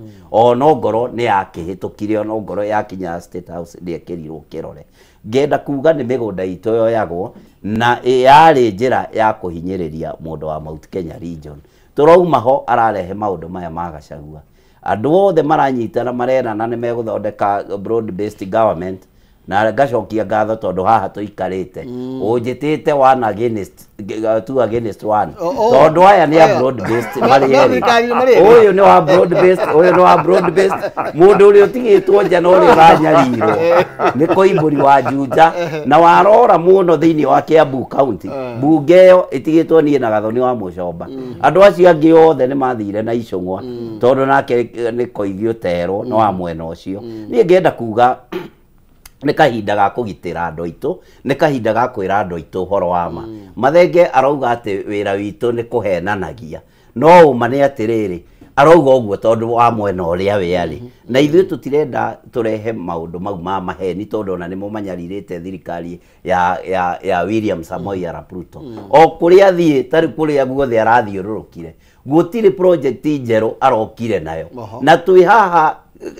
no ngoro nĩ yakĩhĩtũkire, no ngoro yakinya State House ndĩekĩrirwo kĩrore. Ngenda kuga nĩ mĩgũnda itũ yoyagwo na yarĩ njĩra ya kũhinyĩrĩria mũndũ wa Mount Kenya region. Tũrauma ho ararehe maũndũ maya ma Gachagua. Andũ othe maranyitana marerana nĩ megũthondeka broad based government, na ngacokia ngatho tondũ haha tũikarĩte. Ũnjĩtĩte one against two against one. Tondũ aya nĩ a broad based marĩ erĩ. Ũyũ nĩ wa broad based, ũyũ nĩ wa broad based. Mũndũ ũrĩa ũtigĩtwo nja no ũrĩa ũranyarirwo nĩ Koimbũri wa Juja, na warora mũno thĩinĩ wa Kiambu County. Mbunge ĩyo ĩtigĩtwo niĩ na Gathoni wa Mũcomba. Andũ acio angĩ othe nĩ mathire na Icũng'wa tondũ nake nĩ Koigi Ũterwo no wa mwena ũcio. Niĩ ngenda kuga nĩ kahinda ga kũgitĩra andũ aitũ, nĩ kahinda ga kwĩra andũ aitũ ũhoro wa ma. Mathenge arauga atĩ wĩra witũ nĩ kũhenanagia, no ũma nĩ atĩrĩrĩ, arauga ũguo tondũ wa mwena ũrĩa we arĩ. Na ithuĩ tũtirenda tũrehe maũndũ mau ma maheni tondũ ona nĩmo manyarirĩte thirikari ya William Samoei Arap Ruto. O kũrĩa athiĩ, tarĩ kũrĩa guothe arathiũrũrũkire, gũtirĩ project njerũ arokire nayo. Na twĩ haha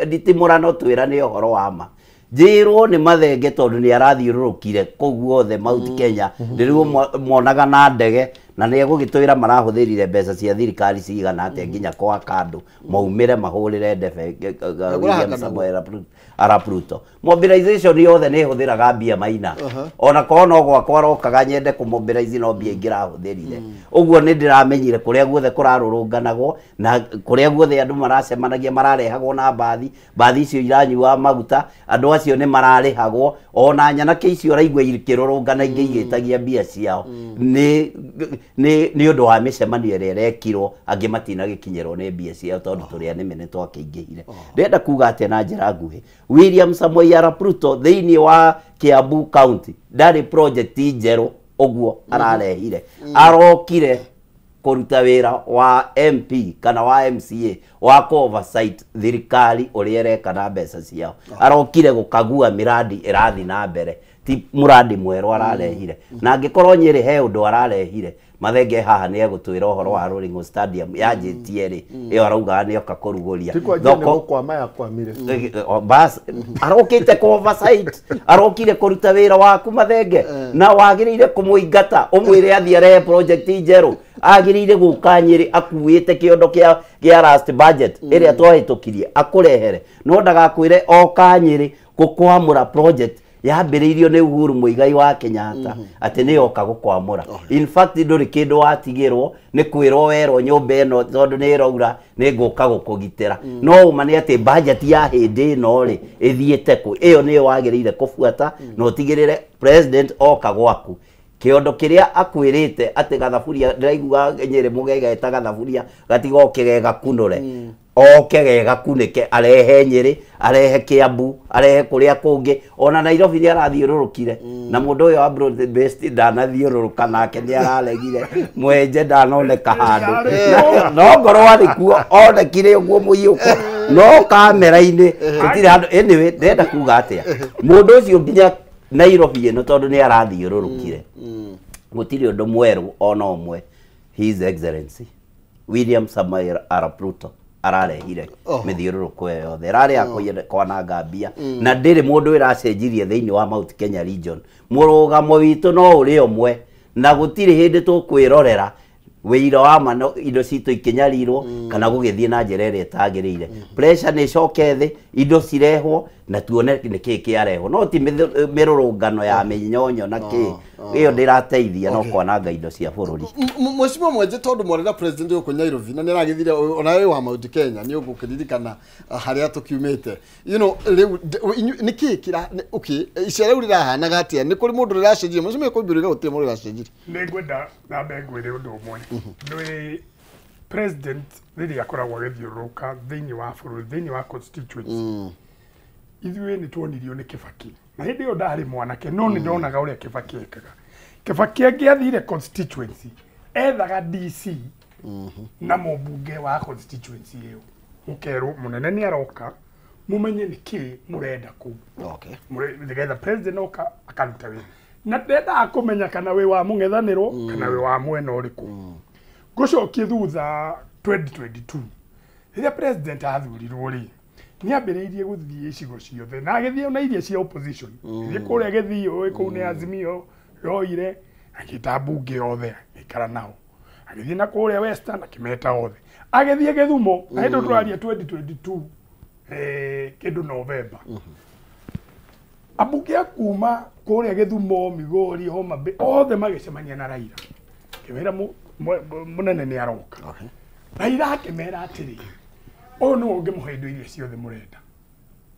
nditimũrano twĩrane ũhoro wa ma. Njĩrwo nĩ Mathenge tondũ nĩ arathiũrũrũkire kũu guothe Mount Kenya, rĩu monaga na ndege na nĩ egũgĩtwĩra marahũthĩrire mbeca cia thirikari cigana atĩa nginya kwa kandũ maumĩre mahũrĩre ndebe William Samoei Arap Ruto. Mobilization yothe nĩ ĩhũthĩraga mbia Maina. Ona korwo no gwakwa arokaga nyende kũmobilize no mbia ingĩrahũthĩrire. Ũguo nĩ ndĩramenyire kũrĩa guothe kũrarũrũnganagwo na kũrĩa guothe andũ maracemanagia mararehagwo na mbathi icio iranyua maguta, andũ acio nĩ mararĩhagwo, ona nyanake icio raigua ikĩrũrũngana ingĩ igĩtagia mbia ciao. Nĩ ũndũ wa mĩcemanio ĩrĩa ĩrekirwo, angĩ matinagĩkinyĩrwo nĩ mbia ciao tondũ tũrĩa nĩme nĩ twakĩingĩhire. Ndĩrenda kuga atĩ na njĩra nguhĩ, William Samoei Arap Ruto thĩinĩ wa Kiambu County ndarĩ project njerũ ũguo ararehire. Arokire kũruta wĩra wa MP kana wa MCA wa oversight thirikari ũrĩa ĩreka na mbeca ciao. Arokire gũkagua miradi ĩrathi na mbere, ti muradi mwerũ ararehire. Na angĩkorwo Nyĩrĩ he ũndũ ararehire, Mathenge haha nĩ egũtwĩra ũhoro wa Rolling Stadium ya JTL ĩyo arauga nĩ oka kũrugũria thoko kwa maya kwamire. Bas arokite ku oversight, arokire kũruta wĩra waku Mathenge, na wagĩrĩire kũmũingata ũmwĩre athiĩ arehe project njerũ. Agĩrĩire gũka Nyĩrĩ akuĩte kĩondo kĩa last budget ĩrĩa twahĩtũkirie akũrehere, no ndagakwĩre oka Nyĩrĩ gũkwamũra project yambĩrĩirio nĩ Uhuru Muigai wa Kenyatta atĩ nĩ oka gũkwamũra. In fact ndũrĩ kĩndũ watigĩrwo, nĩ kwĩrwo werwo nyũmba ĩno tondũ nĩ ĩraura nĩ ngũka gũkũgitĩra. No ũma nĩ atĩ budget ya hĩndĩ ĩno rĩ ĩthiĩte kũ? Ĩyo nĩyo wagĩrĩire kũbuata na ũtigĩrĩre president oka gwaku. Kĩondo kĩrĩa akwĩrĩte atĩ gathaburia, ndĩraigua Nyĩrĩ mũgega eta gathaburia gatigoke gega kunũre. Oke gega kunĩke, arehe Nyĩrĩ, arehe Kiambu, arehe kũrĩa kũngĩ, ona Nairobi nĩ arathiũrũrũkire. Na mũndũ ũyũ wa broad based ndanathiũrũrũka nake nĩ araregire, mwenje ndanoneka handũ. No ngoro warĩ kuo onekire ũguo mũiyũko, no kamera-inĩ gũtirĩ handũ. Anyway ndĩrenda kuga atĩa, mũndũ ũcio nginya Nairobi ĩno tondũ nĩ arathiũrũrũkire, gũtirĩ ũndũ mwerũ ona ũmwe His Excellency William Samoei Arap Ruto ararehire mithiururuko yothe rari akwananga mbia na ndiri mundu iracenjirie thiini wa Mount Kenya region murugamo witu no uri omwe na gutiri hindi tukwirorera wira wa mano indo citu ikinyarirwo kana gugithie na njera ĩrĩa ĩtagĩrĩire pressure nĩ coke thĩ indo cirehwo na tuone nĩkĩ kĩarehwo no ti mĩrũrũngano ya mĩnyonyo na kĩ ĩyo ndĩrateithia no kwananga indo cia bũrũri Mheshimiwa Mwenje tondu mwarĩra president ũkũ Nairobi na nĩaragithire ona we wa Mount Kenya nĩ ũgũkĩririkana harĩa tukiumĩte nĩkĩ kira okay icera rĩu rĩrahanaga atĩa nĩ kũrĩ mũndũ rĩracenjia Mheshimiwa Koimbũrĩga gũtirĩ mũndũ rĩracenjia nĩngwenda nambe ngwĩre ũndũ ũmwe nĩ president rĩrĩa akoragwo agĩthiũrũrũka thĩinĩ wa bũrũri thĩinĩ wa constituency ithuĩ nĩ tuonirio nĩ Kibaki na hĩndĩ ĩyo ndarĩ mwanake no nĩ ndonaga ũrĩa Kibaki ekaga Kibaki angĩathire constituency ethaga DC na mũmbunge wa constituency ĩyo mũkerwo mũnene nĩ aroka mumenye nĩkĩ mũrenda kũu nĩgetha president oka akaruta wĩra na ndendaga kũmenya kana wĩ wa mũng'ethanĩro kana wĩ wa mwena ũrĩkũ ngũcokie thutha 2022 rĩrĩa president athurirwo rĩ nĩ ambĩrĩirie gũthiĩ icigo ciothe na agĩthiĩ ona iria cia opposition gĩthiĩ kũrĩa Gĩthii kũu nĩ Azimio yoire agĩta mbunge yothe agĩikara nao agĩthiĩ na kũrĩa Western akĩmeta othe agĩthiĩ Gĩthumo na hĩndĩ tũraria 2022 kĩndũ November ambunge kuma kũrĩa Gĩthumo Migori Homa Bay othe magĩcemania na Raila kĩmera mũnene nĩ aroka Raila akĩmera atĩrĩ o no ũngĩmũhe indo iria ciothe mũrenda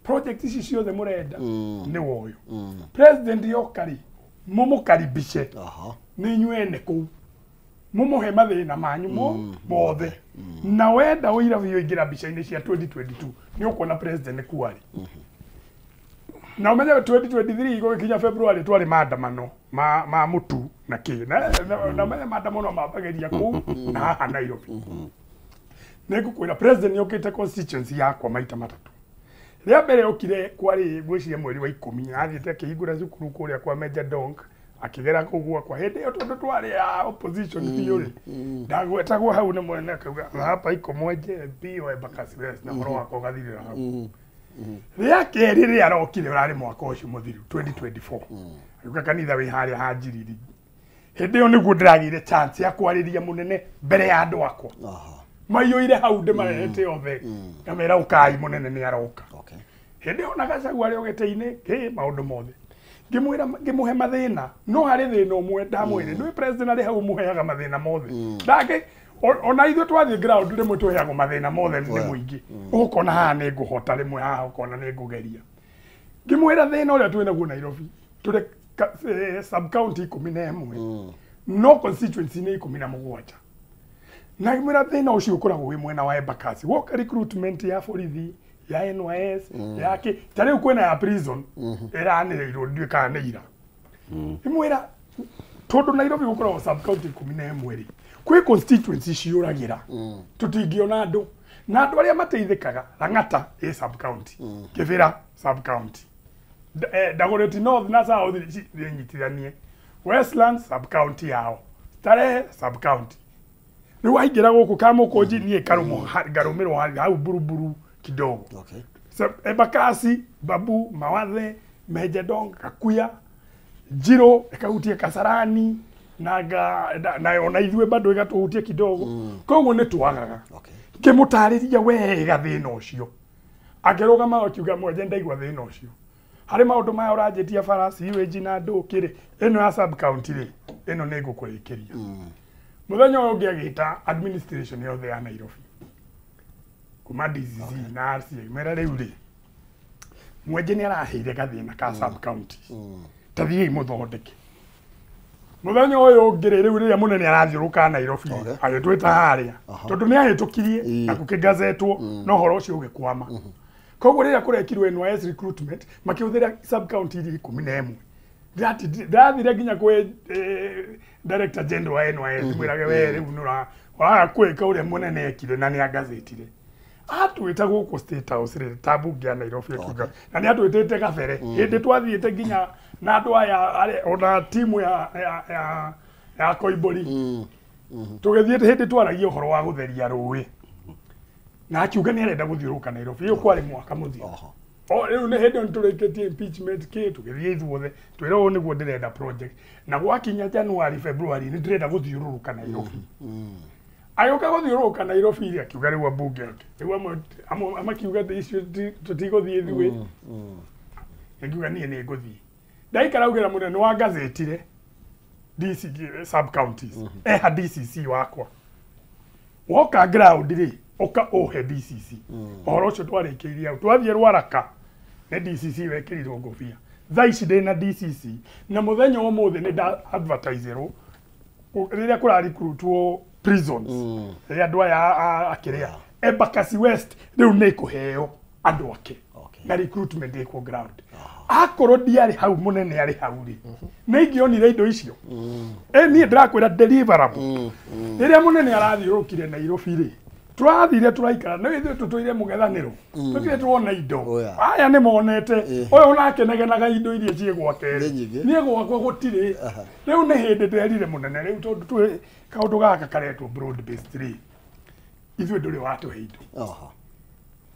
project ici ciothe mũrenda nĩ woyo president yokari mũmũkaribishe nĩ inyuene kũu mũmũhe mathĩna manyu mothe na wenda ũira biũ ingĩra mbica-inĩ cia 2022 nĩ ũkuona president kuarĩ na ũmenye 2023 gũgĩkinya February twarĩ maandamano ma mũtu na kĩ na ũmenye maandamano mambagĩria kũu na haha Nairobi nĩngũkwĩra president yokĩte constituency yakwa maita matatũ rĩa mbere okire kwarĩ gwĩciria mweri wa 10 athiĩte akĩhingũra cukuru kũrĩa kwa Major Dong akĩgera kũgua kwa hĩndĩ ĩyo tondũ twarĩ ya opposition biũ rĩ ndagwetagwo hau nĩ mwene akauga hapa iko Mwenje MP wa Embakasi West na mũro wakwa ũgathirĩra hau rĩa kerĩ rĩa arokire ũrarĩ mwaka ũcio mũthiru 2024 agĩuka kanitha wĩ harĩa ha Njiriri hĩndĩ ĩyo nĩguo ndĩragĩire chance ya kwarĩria mũnene mbere ya andũ akwa maiyũire hau ndĩmarehete othe ngamera ũkai mũnene nĩ aroka hĩndĩ ĩyo na Gachagua arĩ ũgĩtĩ-inĩ maũndũ mothe ngĩmũhe mathĩna no harĩ thĩna ũmwe ndamwĩre nĩ president arĩ hau mũheaga mathĩna mothe ndangĩ ona ithuĩ twathiĩ ground rĩmwe tũheagwo mathĩna mothe nĩ mũingĩ ũkona haha nĩ ngũhota rĩmwe haha ũkona nĩ ngũgeria ngĩmwĩra thĩna ũrĩa twĩ naguo Nairobi tũrĩ sub county 11 no constituency nĩ 17 na ngĩmwĩra thĩna ũcio ũkoragwo wĩ mwena wa Embakasi woka recruitment ya borithi ya NYS yake tarĩu kwĩna ya prison ĩranĩrĩirwo ndiũĩ kana nĩ ira ngĩmwĩra tondũ Nairobi gũkoragwo sub county 11 rĩ kwĩ constituency ciũragĩra tũtingĩona andũ na andũ arĩa mateithĩkaga Lang'ata sub county Kĩbĩra sub county Dagoretti North na South nyitithanie Westlands sub county yao Starehe sub county rĩu waingĩra gũkũ Kamũkũnji niĩ ngarũmĩrwo hau Buruburu kidogo Embakasi Babu Mawathe Major Dong Kakuya Njiro ikahutia Kasarani na ona ithuĩ bado igatuhutia kidogo koguo nĩ twagaga ngĩmũtarĩria wega thĩna ũcio akĩrũgama akiuga Mwenje ndaigua thĩna ũcio harĩ maũndũ maya ũranjĩtia bara sewage na ndũkĩ rĩ ĩno ya sub county rĩ ĩno nĩ ngũkũrĩkĩria mũthenya ũyũ ũngĩ agĩta administration yothe ya Nairobi kuma DCC na RCA mera rĩu rĩ Mwenje nĩ araheire gathĩna ka sub county tathiĩ mũthondeke mũthenya ũyũ ũngĩ rĩu rĩrĩa mũnene arathiũrũka Nairobi agĩtwĩta harĩa tondũ nĩ ahĩtũkirie na gũkĩgazetwo no ũhoro ũcio ũgĩkwama koguo rĩrĩa kũrekirwo NYS recruitment makĩhũthĩra sub county 11 ndathire nginya kwĩ director general wa NYS mwĩrage we rĩu nĩũraga kwĩka ũrĩa mũnene ekire na nĩ agazetire atwĩta gũkũ State House rĩ ta mbunge ya Nairobi akiuga na nĩ atwĩtĩte gabere hĩndĩ twathiĩte nginya na andũ aya ona timu ya Koimbũri tũgĩthiĩte hĩndĩ twaragia ũhoro wa gũtheria rũĩ na akiuga nĩ arenda gũthiũrũrũka Nairobi iyo kwari mwaka mũthia o rĩu nĩ hĩndĩ nĩtũrĩkĩtie impeachment kĩ tũgĩthiĩ ithuothe twĩra ũũ nĩguo ndĩrenda project na gwakinya January February nĩ ndĩrenda gũthiũrũrũka Nairobi ayoka gũthiũrũrũka Nairobi ile akiuga rĩu ambunge ake rĩu amakiuga icio tũtigũthiĩ ithuĩ akiuga niĩ nĩ ngũthiĩ ndaikara augĩra mũnene wa gazetire DC sub counties eha DCC wakwa woka ground ri oka ohe DCC ohoro ucio twarĩkĩirie au twathiĩ Rwaraka ne DCC wekĩrirwo ngũbia thaa ici ndĩna DCC na mũthenya ũmũthĩ nĩ nda advertiserwo rĩrĩa kũra recruitwo prisons rĩrĩa andũ aya akĩrĩa Embakasi West rĩu nĩ kũheo andũ ake na recruitment ĩkwo ground akorwo ndiarĩ hau mũnene arĩ hau rĩ nĩ ingĩonire indo icio niĩ ndĩrakwĩra deliverable rĩrĩa mũnene arathiũrũkire Nairobi rĩ twathire turaikara na ithuĩ tũtũire mũngethanĩro tũtire tuona indo aya nĩ monete ũyũ nakenegenaga indo iria ciĩ gwake niĩ gwakwa gũtirĩ rĩu nĩ hĩndĩ nderire mũnene rĩu tondũ kaũndũ gaka karetwo broad based rĩ ithuĩ ndũrĩ watũhe indo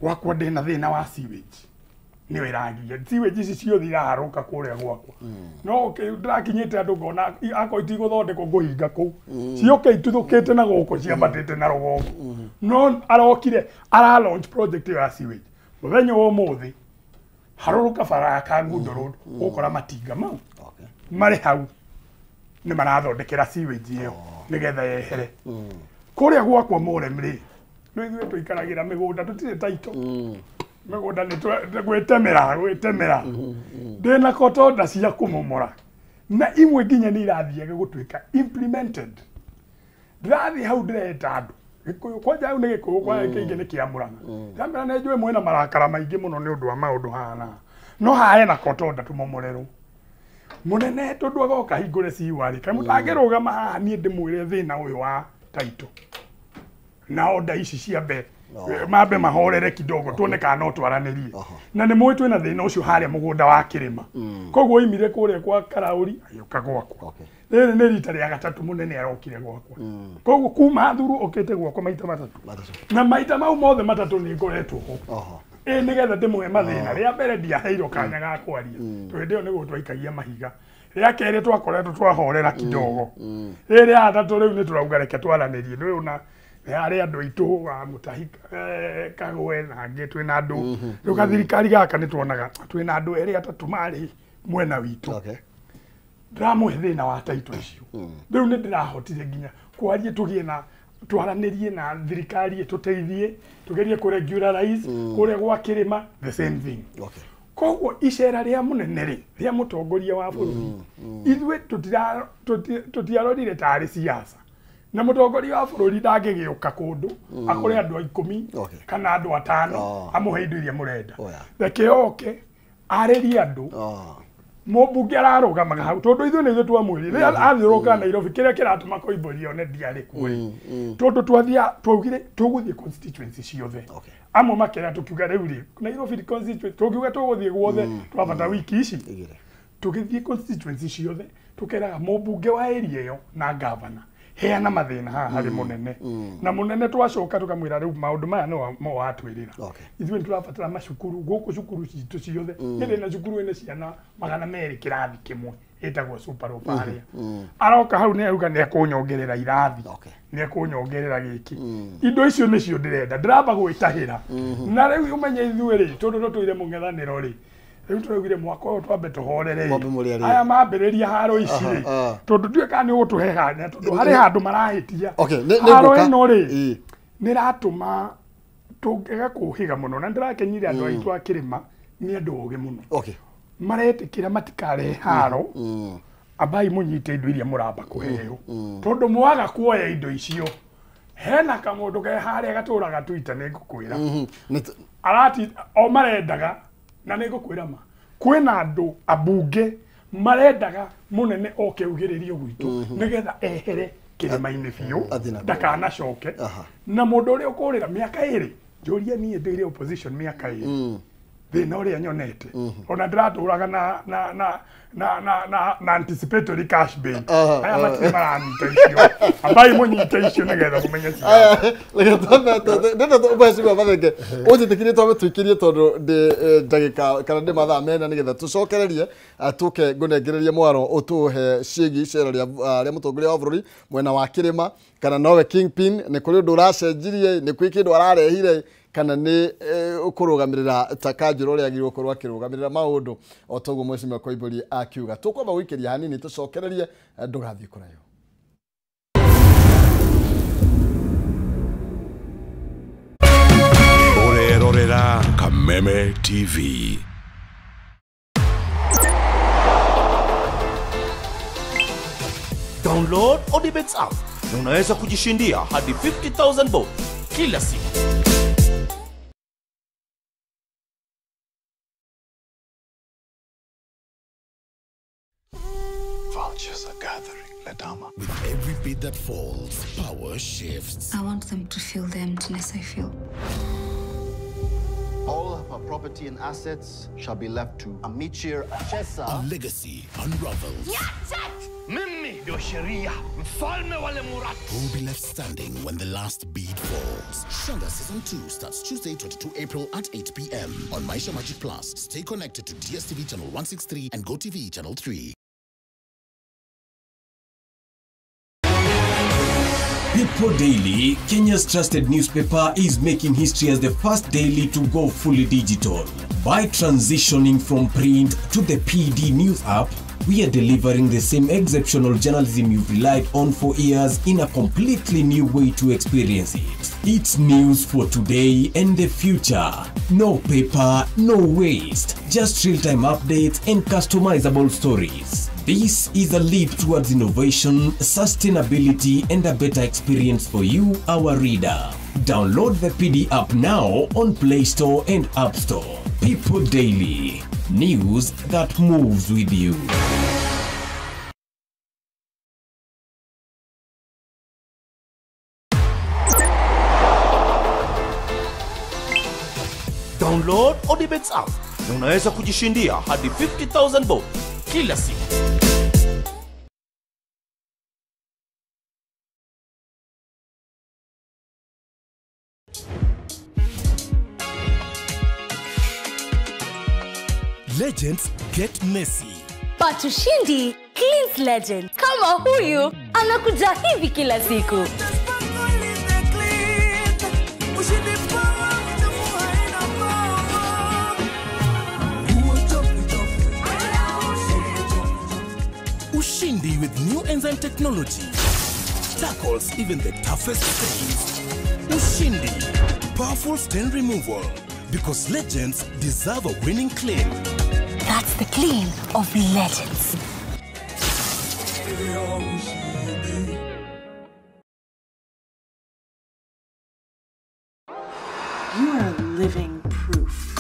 gwakwa ndĩna thĩna wa sewage nĩ wĩrangia sewage ici ciothe iraharũka kũrĩa gwakwa no ndĩrakinyĩte andũ ngona akwa itigũthondekwo ngũhinga kũu cioke ituthũkĩte na gũkũ ciambatĩte na rũgongo no arokire ara launch project ya sewage mũthenya ũmũthĩ harũrũka bara ya Kangundo Road ũkora matinga mau marĩ hau nĩ marathondekera sewage ĩyo nĩgetha yehere kũrĩa gwakwa Morem rĩ no ithuĩ tũikaragĩra mĩgũnda tũtirĩ taito mĩgũnda nĩ gwĩtemera ndĩna kotonda cia kũmomora na imwe nginya nĩ irathiaga gũtuĩka implemented ndĩrathiĩ hau ndĩreta andũ gĩkũyũ kwanja hau nĩ gĩkũyũ kwa kĩingĩ nĩ kĩamũrana ndamera nĩ njũĩ mwĩna marakara maingĩ mũno nĩ ũndũ wa maũndũ hana no hae na kotonda tũmomorerwo mũnene tondũ agoka hingũre ciwarĩ kaĩ mũtangĩrũgama haha niĩ ndĩmwĩre thĩna ũyũ wa taito na oda ici ciambe mambe mahorere kidogo tuone kana no twaranĩrie na nĩ mũĩ twĩna thĩna ũcio harĩa mũgũnda wa kĩrĩma koguo imire kũrĩa kwa Karaũri agĩũka gwakwa rĩrĩ nĩ rita rĩa gatatũ mũnene arokire gwakwa koguo kuma thuru ũkĩte gwakwa maita matatũ na maita mau mothe matatũ nĩ ngoretwo ho nĩgetha ndĩmũhe mathĩna rĩa mbere ndiaheirwo kanya ga kwaria tondũ hĩndĩ ĩyo nĩguo twaikagia mahiga rĩa kerĩ twakoretwo twahorera kidogo rĩrĩ atatũ rĩu nĩ tũrauga reke twaranĩrie nĩ una arĩ andũ aitũ wa Mutahi Kagwe na angĩ twĩna andũ rĩu gathirikari gaka nĩ tuonaga twĩna andũ erĩ atatũ marĩ mwena witũ ndĩramũhe thĩna wa taito icio rĩu nĩ ndĩrahotire nginya kwaria tũgĩe na twaranĩrie na thirikari ĩtũteithie tũgerie kũregularize kũrĩa gwa kĩrĩma the same thing koguo icera rĩa mũnene rĩ rĩa mũtongoria wa bũrũri ithuĩ tũtiarorire tarĩ siasa na mũtongoria wa bũrũri ndangĩgĩũka kũndũ akore andũ 10 kana andũ 5 amũhe indo iria mũrenda reke oke arĩrie andũ mũmbunge ararũgamaga hau tondũ ithuĩ nĩ ithuĩ twamwĩrire athiũrũrũka Nairobi kĩrĩa kĩratũma Koimbũri one ndiarĩ kuo tondũ twaugire tũgũthiĩ constituency ciothe amwe makĩra tũkiuga rĩu rĩ Nairobi constituency tũkiuga tũgũthiĩ guothe twabata wiki ici tũgĩthiĩ constituency ciothe tũkeraga mũmbunge wa area ĩyo na governor heana mathĩna haha harĩ mũnene na mũnene twacoka tũkamwĩra rĩu maũndũ maya no watwĩrĩra ithuĩ tũrabatara macukuru gũkũ cukuru citũ ciothe ndĩ na cukuru ĩna ciana 200 kĩrathi kĩmwe ĩtagwo super ofaria aroka hau nĩ auga nĩ akũnyongerera irathi nĩ akũnyongerera gĩkĩ indo icio nĩcio ndĩrenda ndĩramba gwĩtahĩra na rĩu ũmenye ithuĩ rĩ tondũ tũire mũngethanĩro rĩ rĩu tũraugire mwaka ũyũ twambe tũhorere aya mambĩrĩria haro ici rĩ tondũ ndiũĩ kana nĩ ũgũtũhe hanya tondũ harĩ handũ marahĩtia haro ĩno rĩ nĩ ratũma tũngĩga kũhĩga mũno na ndĩrakenyire andũ aitũ a kĩrĩma nĩ andũ ũgĩ mũno maretĩkĩra matikarehe haro ambai mũnyite indo iria mũramba kũheo tondũ mwaga kuoya indo icio hena kamũndũ ke harĩa gatũraga Twitter nĩ ngũkwĩra arati o marendaga na nĩ ngũkwĩra ma kwĩna andũ abunge marendaga mũnene oke ugĩrĩrio gwitũ nĩgetha ehere kĩrĩma-inĩ biũ ndakanacoke na mũndũ ũrĩa ũkũrĩra mĩaka ĩrĩ njũria niĩ ndĩrĩ opposition mĩaka ĩrĩ thina uria nyonete ona ndiraturaga na anticipatory cash bail aya matire maranyita icio ambai munyite icio nigetha mumenye cia leke ndo mheshimiwa Mathenge unjitikirie twa twikirie tondu ndagika kana ndi mathaa mena nigetha tucokererie tuke ngunengererie mwaro utuhe ciegi cera ria mutongoria wa bururi mwena wa Kirima kana nowe Kingpin ni kuri undu uracenjirie ni kwi kindu ararehire kana ni ukurugamirira Takanjũra uria agirwo korwo akirugamirira maundu o toguo mheshimiwa Koimbũri akiuga tukwamba gwikiria hanini tucokererie ndugathie kurayo Urerorera Kameme TV. Download Odibets app na unaweza kujishindia hadi 50,000 bob kila siku. Vultures are gathering, Ladama. With every bit that falls, power shifts. I want them to feel the emptiness I feel. All of our property and assets shall be left to Amichir Achesa. A legacy unravels. Mimi ndio sheria, mfalme wale Muratu. Who will be left standing when the last bead falls? Shanga Season 2 starts Tuesday, 22 April at 8 p.m. on Maisha Magic Plus. Stay connected to DSTV Channel 163 and GoTV Channel 3. People Daily, Kenya's trusted newspaper, is making history as the first daily to go fully digital. By transitioning from print to the PD News app, we are delivering the same exceptional journalism you've relied on for years in a completely new way to experience it. It's news for today and the future. No paper, no waste. Just real-time updates and customizable stories. This is a leap towards innovation, sustainability, and a better experience for you, our reader. Download the PD app now on Play Store and App Store. People Daily. News that moves with you. Download Odibets app na unaweza kujishindia hadi 50,000 bob kila siku. Legends get messy. But ushindi cleans legend. Kama huyu anakuja hivi kila siku. Ushindi with new enzyme technology tackles even the toughest stains. Ushindi, powerful stain removal, because legends deserve a winning clean. That's the clean of legends. You are living proof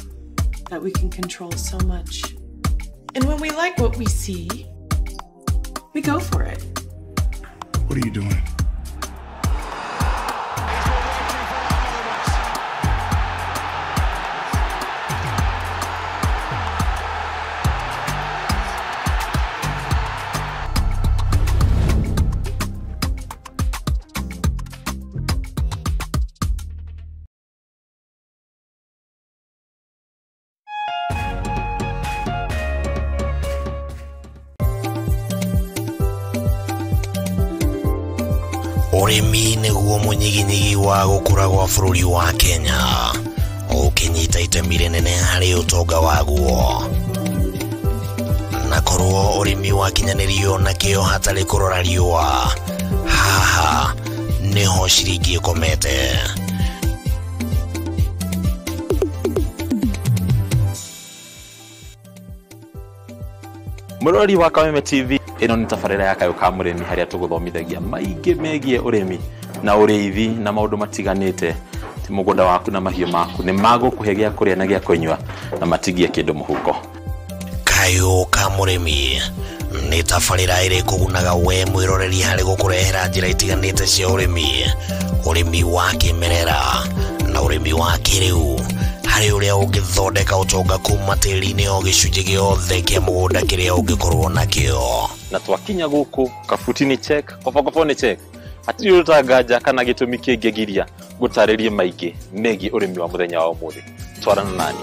that we can control so much. And when we like what we see, we go for it. What are you doing? Urimi nĩguo mũnyiginyigi wa gũkũra gwa bũrũri wa Kenya, ũkĩnyita itemi rĩnene harĩ ũtonga waguo. Na korwo ũrĩmi wakinyanĩrio na kĩo hatarĩ kũrora riũa, haha nĩho ciringi ĩkomete. Mũrori wa Kameme TV, ĩno nĩ tabarĩra ya Kayũ ka mũrĩmi harĩa tũgũthomithagia maingĩ megiĩ ũrĩmi na ũrĩithi na maũndũ matiganĩte. Ti mũgũnda waku na mahiũ maku nĩ magũkũhe gĩa kũrĩa na gĩa kũnyua na matigie kĩndũ mũhuko. Kayũ ka mũrĩmi nĩ tabarĩra ĩrĩ kũgunaga we mwĩroreri harĩ gũkũrehera njĩra itiganĩte cia ũrĩmi wa kĩmerera na ũrĩmi wa kĩrĩu hari uria ungithondeka utonga kuma tiri-ini o gicunji giothe kia mugunda kiria ungikorwo nakio. Na twakinya guku kabutini check kobogoboni check atiri utanganja kana gitumi kingigiria gutaririe maingi megi urimi wa muthenya wa umuthi. Twarana nani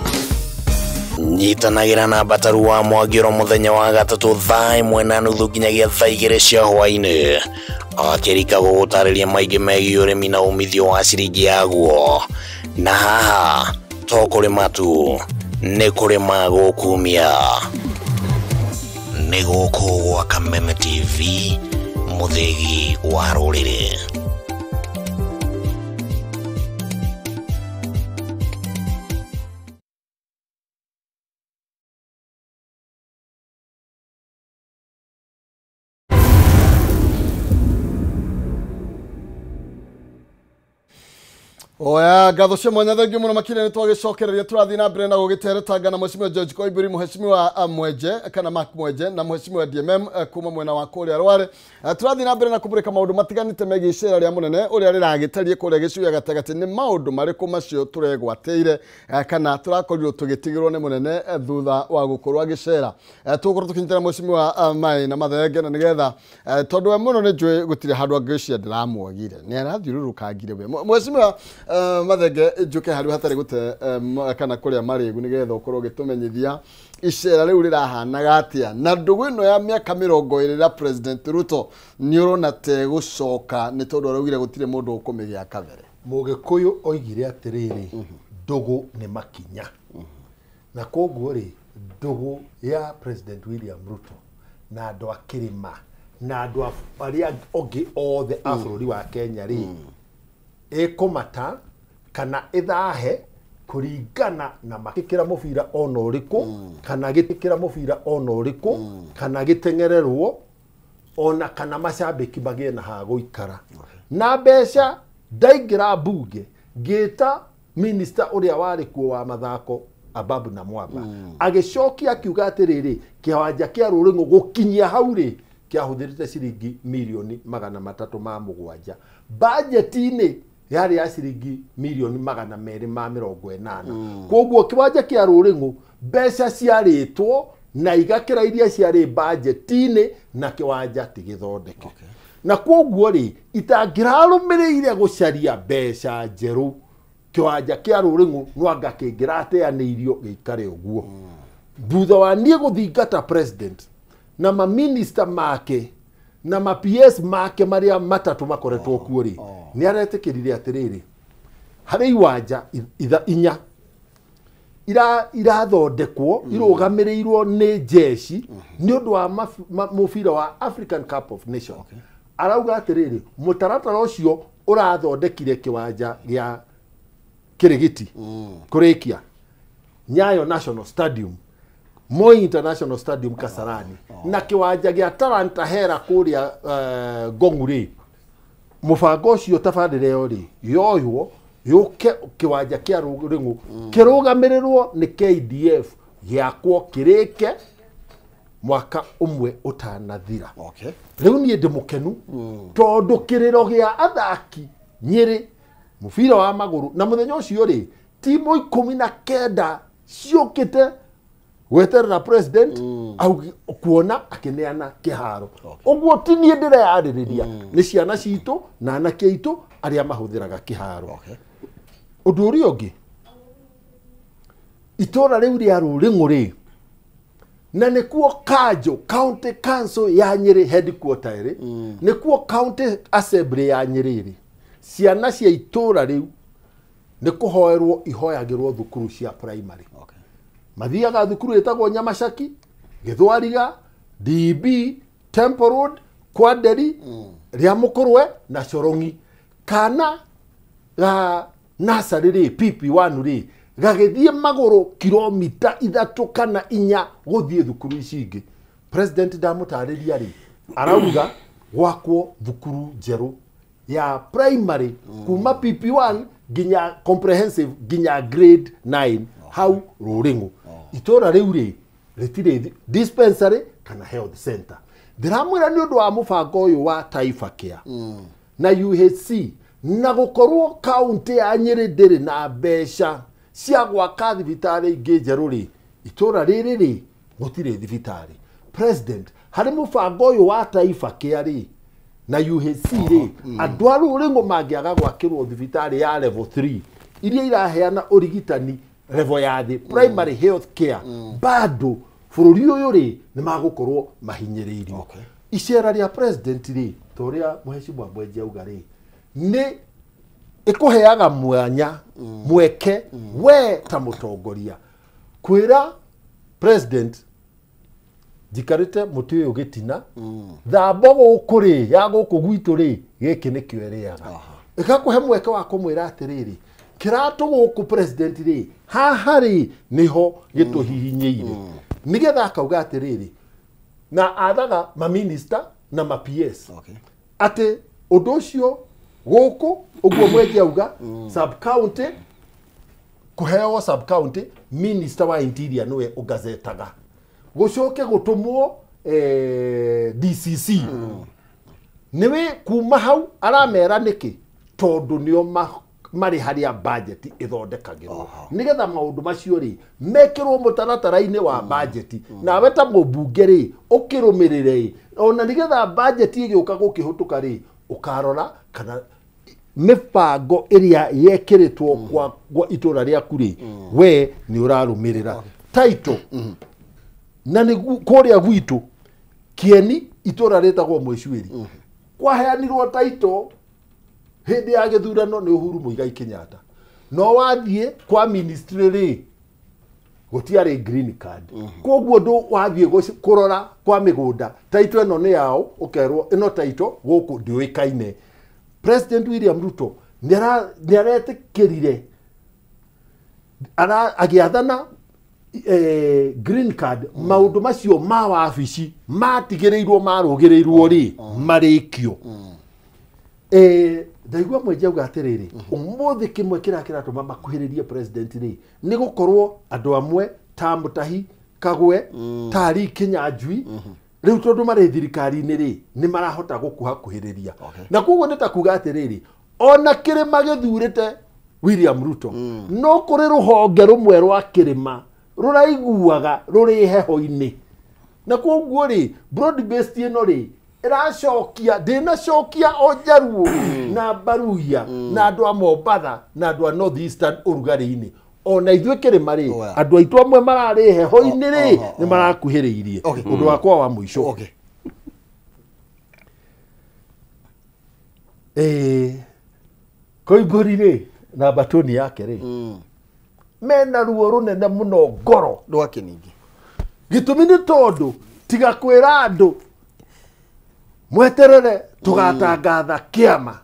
nyitanagira na bataru wa Mwagiro muthenya wa gatatu thaa 1:30 nginyagia thaa 2 cia hwaini akirika gutariria maingi megi urimi na umithio wa ciringi yaguo. Na haha to kurima tu ni kurima gukumia. Ni guku gwa Kameme TV, muthegi wa ruriri. Oya gatho cia mwanya thengi muno makire ni twagicokereria turathi na mbere na gugiteretanga na mheshimiwa George Koimburi, mheshimiwa Mwenje kana Mark Mwenje na mheshimiwa DMM kuma mwena wa kuria Rware. Turathi na mbere na kumurika maundu matiganite megie icera ria munene uria riragitarie kuria gicuya gatagati ni maundu mariku macio turegwateire kana turakorirwo tugitigirwo ni munene thutha wa gukorwa gicera. Tugukorwo tukinyitira mheshimiwa Mai na Mathenge na nigetha tondu we muno ni njui gutire handu angicia ndiramwogire ni arathiururukangire we mheshimiwa Mathenge njuke hari hatari gute kana kuria marigu nigetha ukorwo gitumenyithia icera riu rirahana atia na ndugu ino ya miaka 20 ya President Ruto ni urona te gucoka ni tondu araugire gutire mundu ukumigia kabere. Mugikuyu oigire atiriri ndugu ni makinya na koguo ri ndugu ya President William Ruto na andu akirima na andu aria ongi othe a bururi wa Kenya ri ekomata kana ithahe kuringana na makikira mubira ona uriku kana gitikira mubira ona uriku kana gitengererwo ona kana macambiki bagie na ha guikara na mbeca ndaigira bunge gita minister uria wari kuo wa mathako Ababu na Mwamba agicokia akiuga atiriri kiwanja kia Ruringo gukinyia hauri kiahũthĩrĩte ciringi milioni 307 budget-ini yari ya ciringi milioni 280. Koguo kiwanja kia Ruringo mbeca ciarĩtwo na igakĩra iria ciarĩ budget-ini na kiwanja tigithondeke. Na koguo ri itangĩrarũmĩrĩire gũcaria mbeca njerũ kiwanja kia Ruringo nwanga kĩngĩrateanĩirio gĩikare ũguo. Thutha wa niĩ gũthingata president na ma minister make na ma PS make maria matatu makoretwo kuo ri ni aretikirire atiriri hari iwanja inya irathondekwo irugamirirwo ni jeshi ni undu wa mubira wa African Cup of Nations. Arauga atiriri mutaratara ucio urathondekire kiwanja gia Kirigiti kurikia Nyayo National Stadium, Moi International Stadium Kasarani na kiwanja gia Talanta Hera kuria Gonguri. Mubango ucio tafadhali yori yoyo yuke kiwanja kia Ruringo kirugamirirwo ni KDF giakwo kirike mwaka umwe utanathira. Riu nie ndimukenu tondu kiriro gia athaki Nyeri mubira wa maguru na muthenya ucio ri timu 19 ciukite weterera president au kuona akineana kiharo. Uguo ti nie ndireyaririria ni ciana citu na anake itu aria mahuthiraga kiharo. Undu uri ungi itora riu ria Ruringo ri na nikuo Kajo County Council ya Nyeri headquarter ri nikuo County Assembly ya Nyeri ri ciana cia itora riu ni kuhoerwo ihoyagirwo thukuru cia primary. Mathiaga thukuru etagwo Nyamashaki, Githwariga, DB, Temple Road, Kwaderi, Riamukurwe na Corongi. Kana ga nursery ri PP1 ri gagithie maguru kilomita 3 kana 4 guthie thukuru ici ingi. President ndamutariria ri arauga gwakwo thukuru njeru ya primary kuma PP1 ginya comprehensive ginya grade 9 hau Ruringo. Itora riu ri ritire dispensary kana health center. Ndiramwira ni undu wa mubango uyu wa Taifa Care na UHC na gukorwo county ya Nyeri ndiri na mbeca cia gwaka thibitari ingĩ njerũ rĩ itura rĩrĩ rĩ gũtirĩ thibitari. President harĩ mũbango ũyũ wa taifa kĩarĩ na UHC rĩ andũ a rũrĩng'o mangĩaga gwakĩrwo thibitari ya level 3 iria iraheana ũrigitani level ya thĩ primary health care bado bũrũri ũyũ rĩ nĩ magũkorwo mahinyĩrĩirio. Icera rĩa president rĩ toria Mheshimiwa Mwenje auga rĩ nĩ ikuheaga mwanya mweke we ta mutongoria kwira president jikarite muti uyu gitina thambo gukuri ya guku gwitu ri giki ni kioreaga ikakuhe mweke wa kumwira atiriri kiratu guku president ri haha ri niho gituhihinyeire nigetha akauga atiriri na athaga ma minister na ma PS ati undu ucio guku uguo Mwenje auga sub county kuheo sub county minister wa interior nowe ugazetaga gucoke gutumwo DCC niwe kuma hau aramera niki tondu nio mari haria budget ithondekagirwo nigetha maundu macio ri mekirwo mutaratara-ini wa budget na weta mubunge ri ukirumirire ona nigetha budget igiuka gukihutuka ri ukarora kana mipango iria yekiritwo kwa itura ria kuri we ni urarumirira title na ni kuria gwitu kieni itura retagwo Mwicwiri kwaheanirwo title hindi ya githurano ni Uhuru Muigai Kenyatta no wathie kwa ministry ri gutiari green card koguo ndu wathie kurora kwa migunda title eno ni yao ukerwo ino title guku ndiuikaine. President William Ruto niaretikirire agiathana green card maundu macio ma wabici matigirirwo marugirirwo ri marikio ndaigua Mwenje auga atiriri umuthi kimwe kiratuma makuhiririe president ri ni gukorwo andu amwe ta Mutahi Kagwe Tari Kinyanjui riu tondu mari thirikari-ini ri ni marahota gukuhakuhiriria na koguo nita kuga atiriri ona kirima githurite William Ruto no kuri ruhonge rumwe rwa kirima ruraiguaga ruri heho-ini na koguo ri broad based ino ri iracokia ndinacokia onjaruo na Baruya na andu a Mombatha na andu a North Eastern urugari-ini ona ithwe kirima ri andu aitu amwe marari heho-ini ri ni marakuhiriirie undu wakwa wa muico Koimburi ri na batoni yake ri mena ruo runene muno ngoro rwake ningi gitumi ni tondu tiga kwira andu mweterere tugatangatha kiama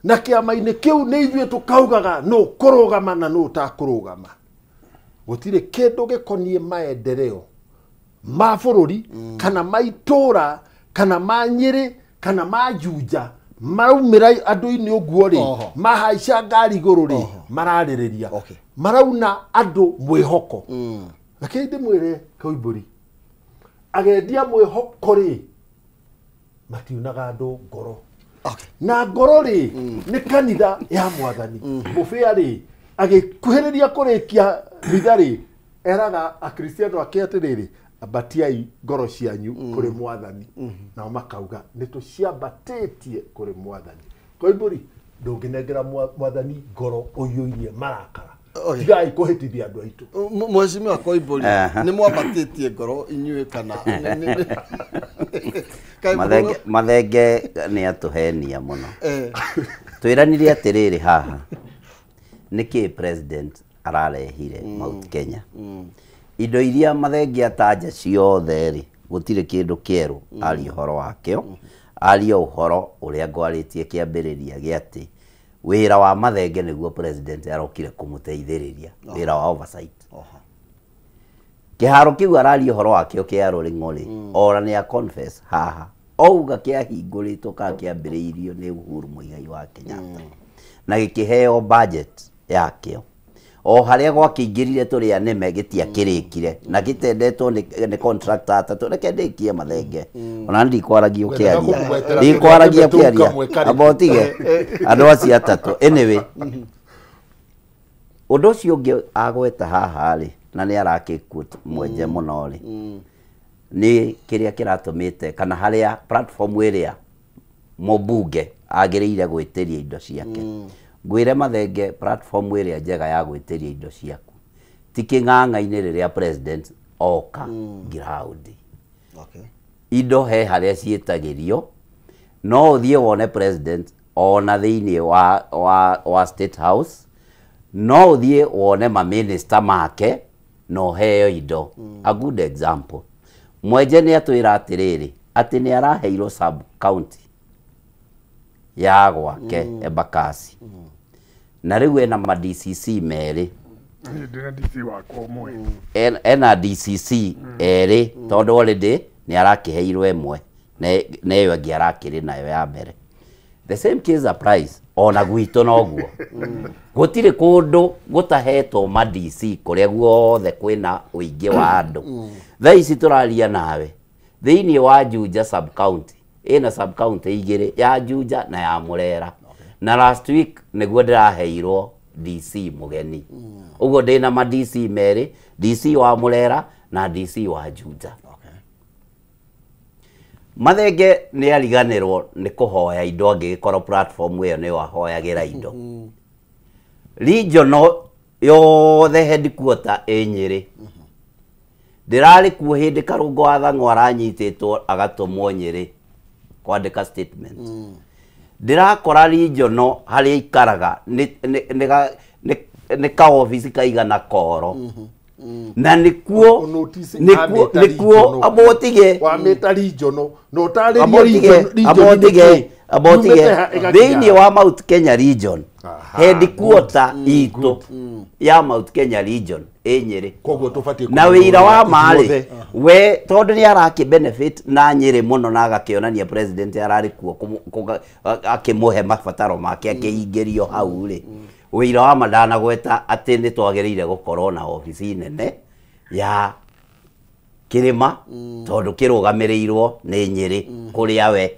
na kiama-ini kiu ni ithwe tukaugaga no kurugama na no takurugama gutire kindu gikonie maendeleo ma bururi kana maitura kana manyiri kana majuja maraumira andu-ini uguo ri mahaica ngari iguru ri maraririria marauna andu mwihoko lakini ndimwire Koimburi agendia mwihoko ri matiunaga andu ngoro na ngoro ri ni kanitha ya Mwathani mufia ri agikuhiriria kurikia ritha ri eraga akristiano ake atiriri abatiai ngoro cianyu kuri Mwathani na makauga nituciambatitie kuri Mwathani. Koimburi ndunginengera Mwathani ngoro uyuirie marakara tigai kuhitithia andu aitu. Mheshimiwa Koimburi ni mwambatitie ngoro inyue kana mathenge ni atuhenia muno twiranirie atiriri haha niki president ararehire Mount Kenya indo iria mathenge atanja ciothe ri gutire kindu kieru ari uhoro wakio ari uhoro uria ngwaritie kiambiriria giati wira wa mathenge niguo president arokire kumuteithiriria wira wa oversight kiharo kiu arari uhoro wakio kiaro ring'ori ora ni a confess haha ouga kiahinguritwo ka kiambiriirio ni Uhuru Muigai wa Kenyatta na gikiheo budget yakio o haria gwakingirire turi aneme gitiakirikire na gitendetwo ni contractor atatu reke ndikie mathenge ona ndikwaragia ukiaria abotige andu acio atatu anyway Undu ucio ungi agweta haha ri na ni arakikuta mwenje muno ri ni kiria kiratumite kana haria platform iria mubunge agiriire gwitiria indo ciake ngwire Mathenge platform iria njega ya gwitiria indo ciaku ti king'ang'a-ini riria president oka ground indo he haria cietagirio no uthie wone president ona thiini wa State House no uthie wone ma minister make no heo indo a good example mwenje ni atwira atiriri ati ni araheirwo sub county ya gwake Embakasi na riu ena ma DCC meri ndina DC wako umwe ena DCC eri tondu already ni arakiheirwo emwe na iyo angi arakiri nayo ya mbere. The same case applies ona gwito noguo gutire kundu gutahetwo ma DC kuria guothe kwina uingi wa andu thaa ici turaria nawe thiini wa Juja sub county ina sub county igiri ya Juja na ya Murera na last week niguo ndiraheirwo DC mugeni uguo ndina ma DC meri DC wa Murera na DC wa Juja. Mathenge ni ariganirwo ni kuhoya indo angikorwo platform iyo ni wahoyagira indo regional yothe headquarter Nyeri ndirari kuo hindi Karungo wa Thang'wa aranyititwo agatumwo Nyeri kwandika statement ndirakora regional haria ikaraga ni ka office kaigana koro na nikuo abotige wa meta regional no tari abotige thiini wa Mount Kenya region headquarter itu ya Mount Kenya region Nyeri koguo tufatie na wira wa mari we tondu ni araki benefit na Nyeri muno na agakionania president arari kuo akimuhe mabataro make akiingirio hau ri wira wa madana gweta ati ni twagiriire gukorwo na ofisi nene ya Kirima tondu kirugamirirwo ni Nyeri kuria we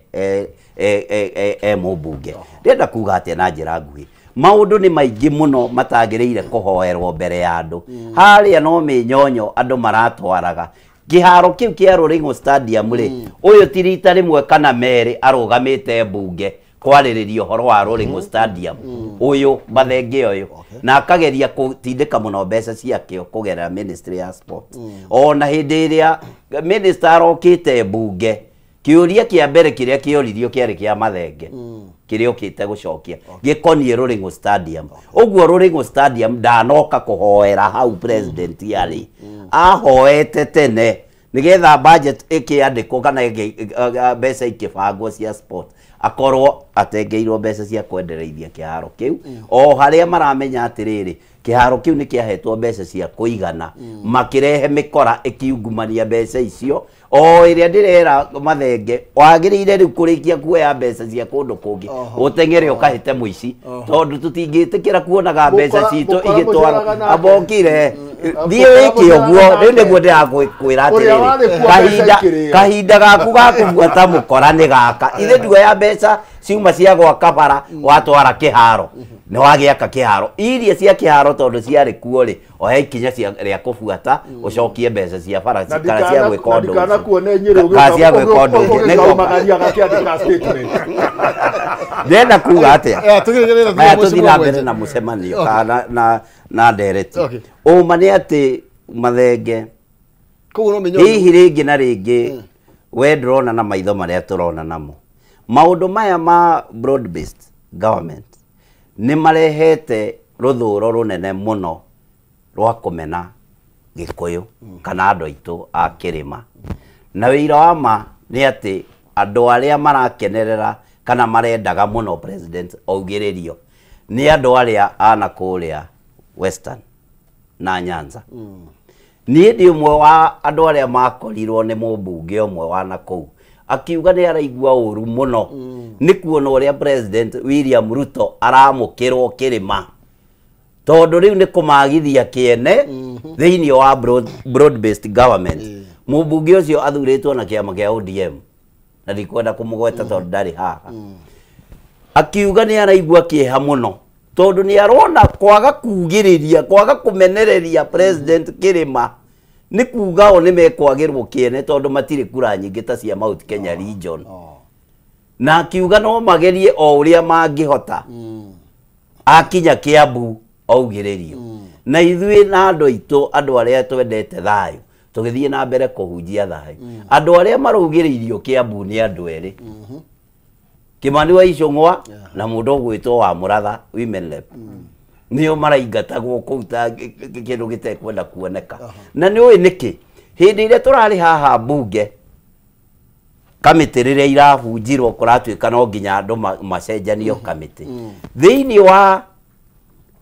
mubunge ndenda kuga ati na njira nguhi maundu ni maingi muno matagiriire kuhoerwo mbere ya andu haria no minyonyo andu maratwaraga kiharo kiu kia Ruring'o stadium ri uyu tirita rimwe kana meri arugamite bunge kwariririo horo wa Ruring'o stadium uyu Mathenge uyu na akageria kutindika muno mbeca ciake kugerera ministry ya sport ona hindi iria minister arokite bunge kiuria kia mbere kiria kioririo kiari kia Mathenge kiria okite gucokia gikonie Ruring'o stadium uguo Ruring'o stadium ndanoka kuhoera hau president yari ahoete tene nigetha budget ikiandikwo kana mbeca ikibangwo cia sport akorwo atengeirwo mbeca cia kwendereithia kiharo kiu o haria maramenya atiriri kiharo kiu ni kiahetwo mbeca cia kuigana makirehe mikora ikiungumania mbeca icio o iria ndirera Mathenge wagiriire riu kurikia kuoya mbeca cia kundu kungi utengere ukahite muici tondu tutingitikira kuonaga mbeca citu igitwara abokire thie wiki oguo riu niguo ndirakwira atiriri kahinda gaku gakubuata mukora ni gaka ithe nduoya mbeca ciuma cia gwaka bara watwara kiharo ni wagiaka kiharo iria cia kiharo tondu ciari kuo ri ohe ikinya ria kubuata ucokie mbeca cia bara kana cia gwikondo kana kuone Nyeri cia gwikondo niko magaria gakiandika statement ndenda kuga atia tuthira mbere na mucemanio kana na ndereti uma ni ati Mathenge hihi ringi na ringi we ndurona na maitho maria turona namo maundu maya ma broad based government ni marehete ruthuro runene muno rwa kumena Gikuyu kana andu aitu a Kirima na wira wa ma ni ati andu aria marakenerera kana marendaga muno president augiririo ni andu aria ana kuria Western na Nyanza ni ndi umwe wa andu aria makorirwo ni mubunge umwe wa nakuu akiuga ni araigua uru muno ni kuona uria president William Ruto aramukirwo Kirima tondu riu ni kumagithia kiene thiini wa broad based government mubunge ucio athuritwo na kiama kia ODM na ndikwenda kumugweta tondu ndari haha akiuga ni araigua kieha muno tondu ni arona kwaga kugiriria kwaga kumenereria president Kirima ni kuga o ni mekwagirwo kiene tondu matire kura nyingi ta cia Mount Kenya region na kiuga no magerie o uria mangihota akinya Kiambu augiririo na ithuĩ na andũ aitũ andũ arĩa twendete thayũ tũgĩthiĩ na mbere kũhunjia thayũ andũ arĩa maraugĩrĩirio Kiambu nĩ andũ erĩ Kimani wa Icũng'wa na mũndũ ũgwĩtwo wa Mũratha Women Rep nĩo maraingatagwo kũruta kĩndũ gĩtekwenda kuoneka na nĩ ũĩ nĩkĩ hĩndĩ ĩrĩa tũrarĩ haha mbunge kamĩtĩ rĩrĩa irahunjirwo kũratuĩka no nginya andũ macenjanio kamĩtĩ thĩinĩ wa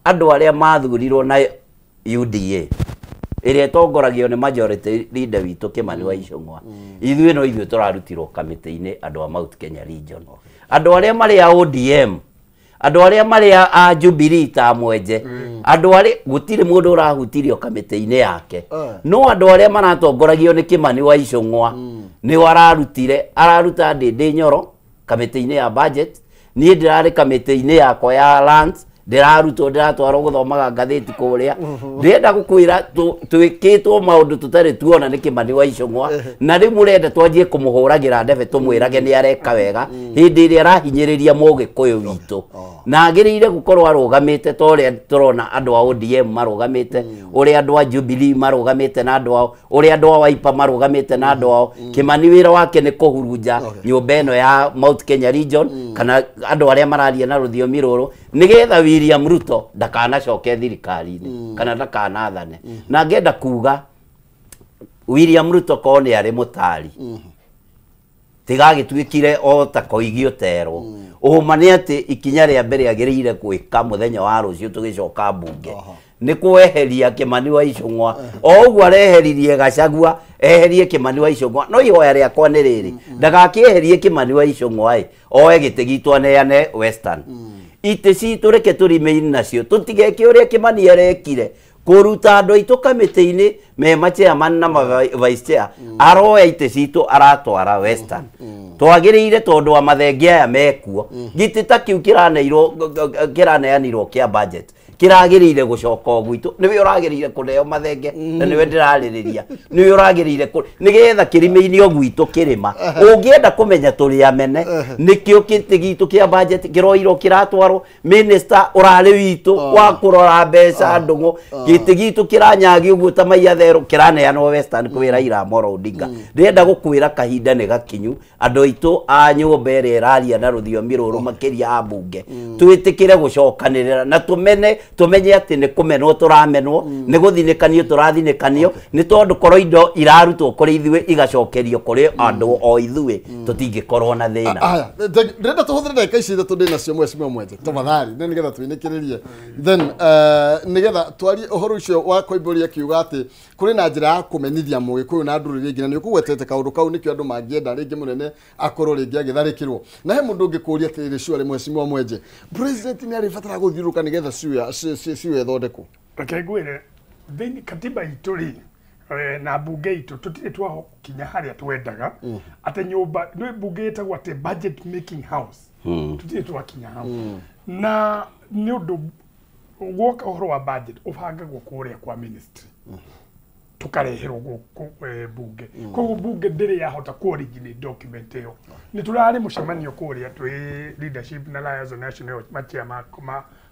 andũ arĩa mathurirwo na UDA ĩrĩa ĩtongoragio nĩ majority leader witũ Kimani wa Icũng'wa ithuĩ no ithuĩ tũrarutirwo kamĩtĩ-inĩ andũ a Mount Kenya region andũ arĩa marĩ a ODM andũ arĩa marĩ a Jubilee ta mwenje andũ arĩa gũtirĩ mũndũ ũrahutirio kamĩtĩ-inĩ yake no andũ arĩa maratongoragio nĩ Kimani wa Icũng'wa nĩ wararutire araruta Ndĩndĩ Nyoro kamĩtĩ-inĩ ya budget niĩ ndĩrarĩ kamĩtĩ-inĩ yakwa ya lands ndirarutwo ndiratwarwo guthomaga ngathĩti kũrĩa ndĩrenda gũkwĩra twĩkĩtwo maũndũ tũtarĩ tuona nĩ Kimani wa Icũng'wa na rĩu mũrenda twanjie kũmũhũragĩra ndebe tũmwĩrage nĩ areka wega hĩndĩ ĩrĩa arahinyĩrĩria mũgĩkũyũ witũ na agĩrĩire gũkorwo arũgamĩte ta ũrĩa tũrona andũ a ODM marũgamĩte ũrĩa andũ a Jubilee marũgamĩte na andũ ao ũrĩa andũ a Wiper marũgamĩte na andũ ao Kimani wĩra wake nĩ kũhurunja nyũmba ĩno ya Mount Kenya region kana andũ arĩa mararia na rũthiomi rũrũ nĩgetha William Ruto ndakanacoke thirikari-inĩ kana ndakanathane na ngenda kuga William Ruto ko nĩ arĩ mũtari tigagĩtuĩkire o ta koigio terwo ũma nĩ atĩ ikinya rĩa mbere agĩrĩire gwĩka mũthenya wa rũciũ tũgĩcoka mbunge nĩ kweheria Kimani wa Icũng'wa o ũguo areheririe Gachagua eherie Kimani wa Icũng'wa no ihoya rĩakwa nĩ rĩrĩ ndagakĩeherie Kimani wa Icũng'wa oe gĩtĩ gitũ aneane Western itĩ citũ reke tũrime nacio tũtigeke ũrĩa Kimani arekire kũruta andũ aitũ kamĩtĩ-inĩ me chairman na vice chair aroya itĩ citũ aratwara Western twagĩrĩire tondũ wa mathengi aya mekuo gĩtĩ ta kĩu kĩraneanirwo kĩa budget kiragĩrĩire gũcoka gwitũ nĩwe ũragĩrĩire kũneo mathenge na nĩwe ndĩrarĩrĩria nĩwe ũragĩrĩire nĩgetha kĩrime-inĩ gwitũ kĩrĩma ũngĩenda kũmenya tũrĩ amene nĩkĩo kĩtĩ gitũ kĩa budget kĩroirwo kĩratwarwo minister ũrarĩ witũ wa kũrora mbeca ndũng'ũ gĩtĩ gitũ kĩranyagi ũguo ta maiya therũ kĩraneanwo Western kwĩ Raila Amolo Odinga ndĩrenda gũkwĩra kahinda nĩ gakinyu andũ aitũ a nyũmba ĩrĩa ĩraria na rũthiomi rũrũ makĩria a mbunge twĩtĩkĩre gũcokanĩrĩra na tumenye atĩ nĩ kũmenwo tũramenwo nĩ gũthinĩkanio tũrathinĩkanio nĩ tondũ korwo indo irarutwo kũrĩ ithuĩ igacokerio kũrĩ andũ o ithuĩ tũtingĩkorwo na thĩna aya ndĩrenda tũhũthĩre ndagĩka ici ithatũ ndĩ nacio mheshimiwa mwenje tafadhali nĩgetha twĩnĩkĩrĩrie then nĩgetha twarie ũhoro ũcio wa Koimbũri akiuga atĩ kũrĩ na njĩra ya kũmenithia mũgĩkũyũ na ndũrĩrĩ ingĩ na nĩ ũkũgwetete kaũndũ kau nĩkĩo andũ mangĩenda rĩngĩ mũnene akorwo rĩngĩ agĩtharĩkĩrwo na he mũndũ ũngĩkũria atĩrĩrĩ ciũrĩ mheshimiwa mwenje president nĩ arĩbatara gũthiũrũka nĩgetha ciwe thondekwo reke ngwĩre thĩinĩ katiba itũ rĩ na mbunge itũ tũtirĩ twakinya harĩa twendaga atĩ nyũmba nĩ mbunge ĩtagwo atĩ budget making house tũtirĩ twakinya hau na nĩ ũndũ gwoka ũhoro wa budget ũbangagwo kũrĩa kwa ministry tukareherwo gũkũ mbunge koguo mbunge ndĩrĩ yahota ku-originate document ĩyo nĩ tũrarĩ mũcemanio kũrĩa twĩ leadership na Lions of National machia ma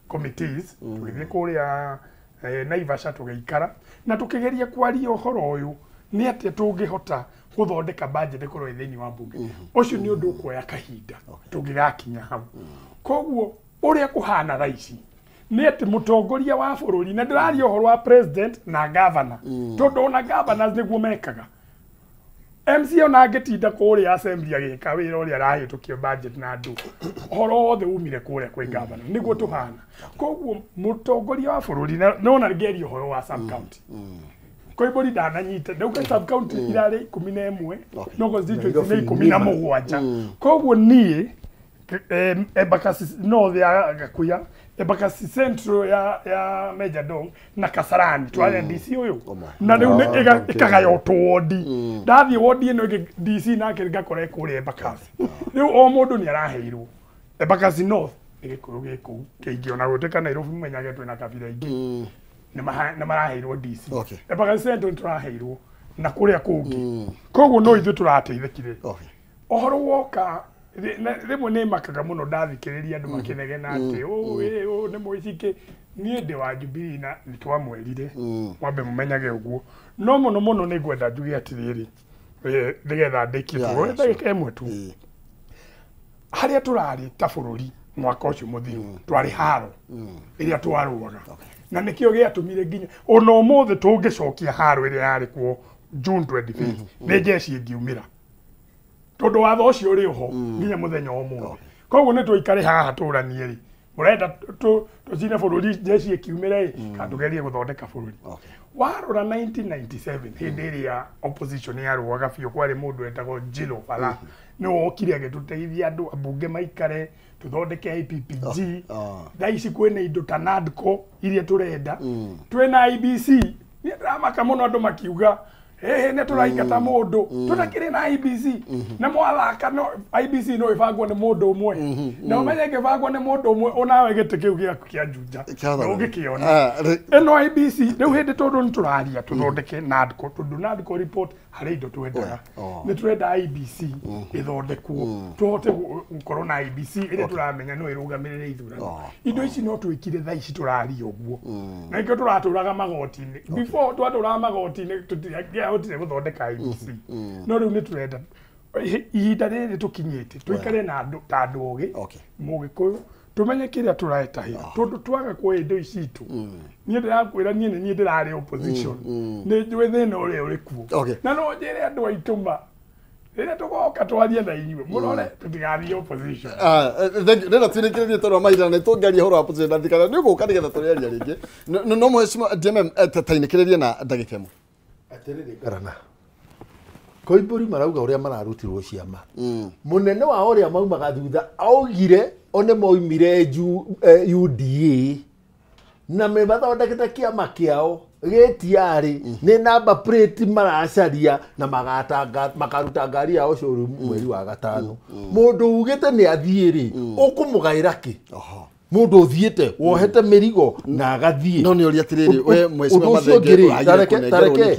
committees tũgĩthiĩ kũrĩa Naivasha tũgĩikara na tũkĩgeria kwaria ũhoro ũyũ nĩ atĩ tũngĩhota gũthondeka budget ĩkorwo thĩinĩ wa mbunge ũcio nĩ ũndũ ũkuoya kahinda tũngĩgakinya hau koguo ũrĩa kũhana raici nĩ atĩ mũtongoria wa bũrũri na ndĩraria ũhoro wa president na governor tondũ ona governors nĩguo mekaga MC ona angĩtinda kũrĩa assembly agĩka wĩra ũrĩa arahĩtũkio budget na andũ ũhoro wothe umire kũrĩa kwĩ governor nĩguo tũhana koguo mũtongoria wa bũrũri nona ngĩaria ũhoro wa sub county Koimbũri ndananyita ndauga sub county irarĩ 11 no constituency nĩ 17 koguo niĩ Embakasi North ya Gakuya Embakasi Central ya Major Dong na Kasarani twale DC ũyũ na rĩu ĩkagayo twondi ndathiĩ wondi ĩno DC nake ngakora kũrĩa Embakasi rĩu o mũndũ nĩ araheirwo Embakasi North gikuru giku kiingi ona guteka Nairobi menyage twina kabira ingi na maraheirwo DC Embakasi Central turaheirwo na kuria kungi koguo no ithu turateithikire ohoro woka rimwe nä makaga må no ndathikĩrĩria andũ makenegena atĩ nĩ mũicike niĩ ndĩ wa Jubilee na nĩ twamwerire mwambe mũmenyage ũguo no mũno mũno nĩ ngwenda njuge atĩrĩrĩ nĩgetha ndĩkie ndagĩka ĩmwe tu harĩa tũrarĩ ta bũrũri mwaka ũcio mũthiru twarĩ haro ĩrĩa twarũaga na nĩkĩo gĩatũmire nginya ona ũmũthĩ tũngĩcokia haro ĩrĩa yarĩ kuo June 25 nĩ njeci ĩngiumĩra tondu watho ucio uri ho nginya muthenya omwe koguo nĩ tũikare haha tũranie ri mũrenda tũcine bũrũri njeci ĩkiumĩre kandugerie gũthondeka bũrũri warora 1997 hĩndĩ ĩrĩa opposition yarũaga biũ kwarĩ mũndũ wetagwo Jilo Fala nĩ wokire agĩtũteithia andũ ambunge maikare tũthondeke IPPG thaa ici kwĩna indo ta NADCO iria tũrenda twĩna IBC nĩ ndĩramaka mũno andũ makiuga nĩ tũraingata mũndũ tũtakĩrĩ na IBC na mwathaka no IBC no ĩbangwo nĩ mũndũ ũmwe na ũmenye ĩkĩbangwo nĩ mũndũ ũmwe onawe gĩtĩ kĩu gĩaku kĩa Juja ũngĩkĩona ĩno IBC rĩu hĩndĩ tondũ nĩ tũraria tũthondeke NADCO tondũ NADCO report harĩ indo twendaga nĩ tũrenda IBC ĩthondekwo tũhote gũkorwo na IBC ĩrĩa tũramenya no ĩrũgamĩrĩre ithurano indo ici no twĩkire thaa ici tũraria ũguo na ikĩo tũratũraga magoti-inĩ before twatũraga magoti-inĩ tũtiahotire gũthondeka IBC no rĩu nĩ tũrenda ihinda rĩrĩ tũkinyĩte tũikare na andũ ta andũ ogĩ mũgĩkũyũ tumenye kĩrĩa tũretahĩra tondũ twaga kuoya indo ici itũ niĩ ndĩrakwĩra niĩ nĩ niĩ ndĩrarĩ opposition nĩ njũĩ thĩna ũrĩa ũrĩ kuo na no njĩre andũ aitũma rĩrĩa tũgoka twarie na inyuĩ mũrore tũtigathiĩ opposition rĩrĩa twĩrĩkĩrĩrie tondũ mahinda nĩ tũngeria ũhoro wa opposition na thikana nĩ ũgũka nĩgetha tũrĩaria rĩngĩ no mheshimiwa DMM tainĩkĩrĩrie na ndagĩka ĩmwe atĩrĩrĩ garana Koimbũri marauga ũrĩa mararutirwo ciama mũnene wa ũrĩa maumaga thutha augire one moimire UDA na me mathondekete kĩama kĩao gĩtiarĩ nĩ namba plate maracaria na makaruta ngari yao cũrũ mweri wa gatano mũndũ ugĩte nĩ athiĩ-rĩ ũkũmũgaĩra kĩ mundu uthiete wohete mĩrigo na agathiĩ no nĩ ũria atĩrĩrĩ we mheshimiwa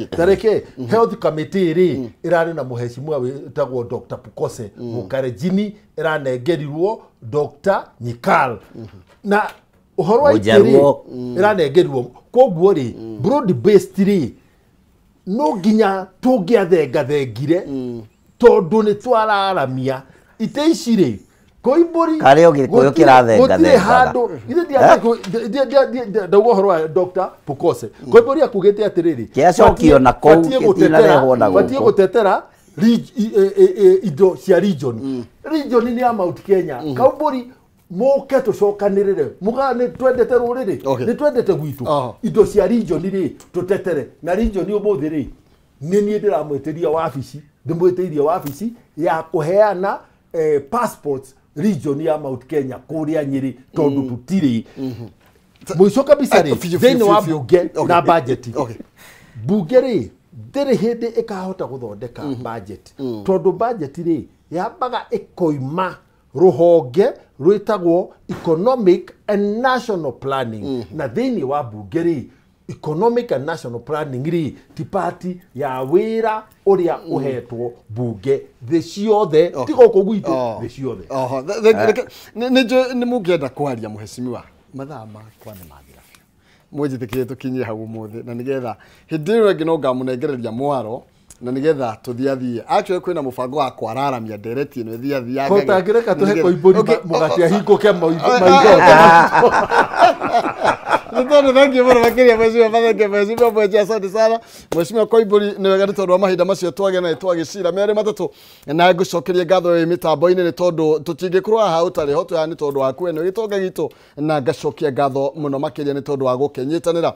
tareke health committee ri irarĩ na mheshimiwa wetagwo Dr. Pukose Mukarejini iranengerirwo Dr. Nyikal na uhoro wa itĩrĩ iranengerirwo koguo ri broad based ri no nginya tũngĩathengire tondũ nĩ twararamia ite ici ri Koimbũri kare ũgĩkũyũ kĩrathenga ndauga ũhoro wa Dr. Pukose Koimbũri akugĩte atĩrĩrĩ kĩacokio na kũu gĩtinarehwo na batie gũtetera indo cia region nĩ ya Mount Kenya Koimbũri mũke tũcokanĩrĩre muga nĩ twendete rũrĩrĩ nĩ twendete gwitũ indo cia region rĩ tũtetere na region ũmũthĩ rĩ nĩ niĩ ndĩramwĩtĩria wabici ndĩmwĩtĩirie wabici ya kũheana passports region ya Mount Kenya kũrĩa Nyĩrĩ tondũ tũtirĩ mũico kabisa rĩ thĩinĩ wa bunge na budget bunge rĩ ndĩrĩ hĩndĩ ĩkahota gũthondeka budget tondũ budget rĩ yambaga ĩkoima rũhonge rwĩtagwo economic and national planning na thĩinĩ wa bunge rĩ economic and national planning ri ti party ya wira uria uhetwo bunge the ciothe tigo ko gwitũ the ciothe ni mungenda kwaria muheshimiwa mathaa makwa nĩ mathira mwenjĩtĩkĩrie tũkinyie hau mũthĩ na nĩgetha hĩndĩ ĩyo ĩngĩ no ngamunengereria mwaro na nĩgetha tuthiathie actually kwĩna mũbango wa kwararamia ndereti ĩno ĩthiathiaga kotangĩreka tũhe Koimbũri mũgati ahingũke maitho Nitondo thank you very much mheshimiwa Mathenge mheshimiwa Mwenje asante sana mheshimiwa Koimbũri nĩ wega nĩ tondũ wa mahinda macio twagĩa na twagĩcira merĩ matatũ na ngũcokeria ngatho mĩtambo-inĩ nĩ tondũ tũtingĩkorwo haha ũtarĩ ho tũya nĩ tondũ wa kwene gĩtonga gitũ na ngacokia ngatho mũno makĩria nĩ tondũ wa gũkenyitanĩra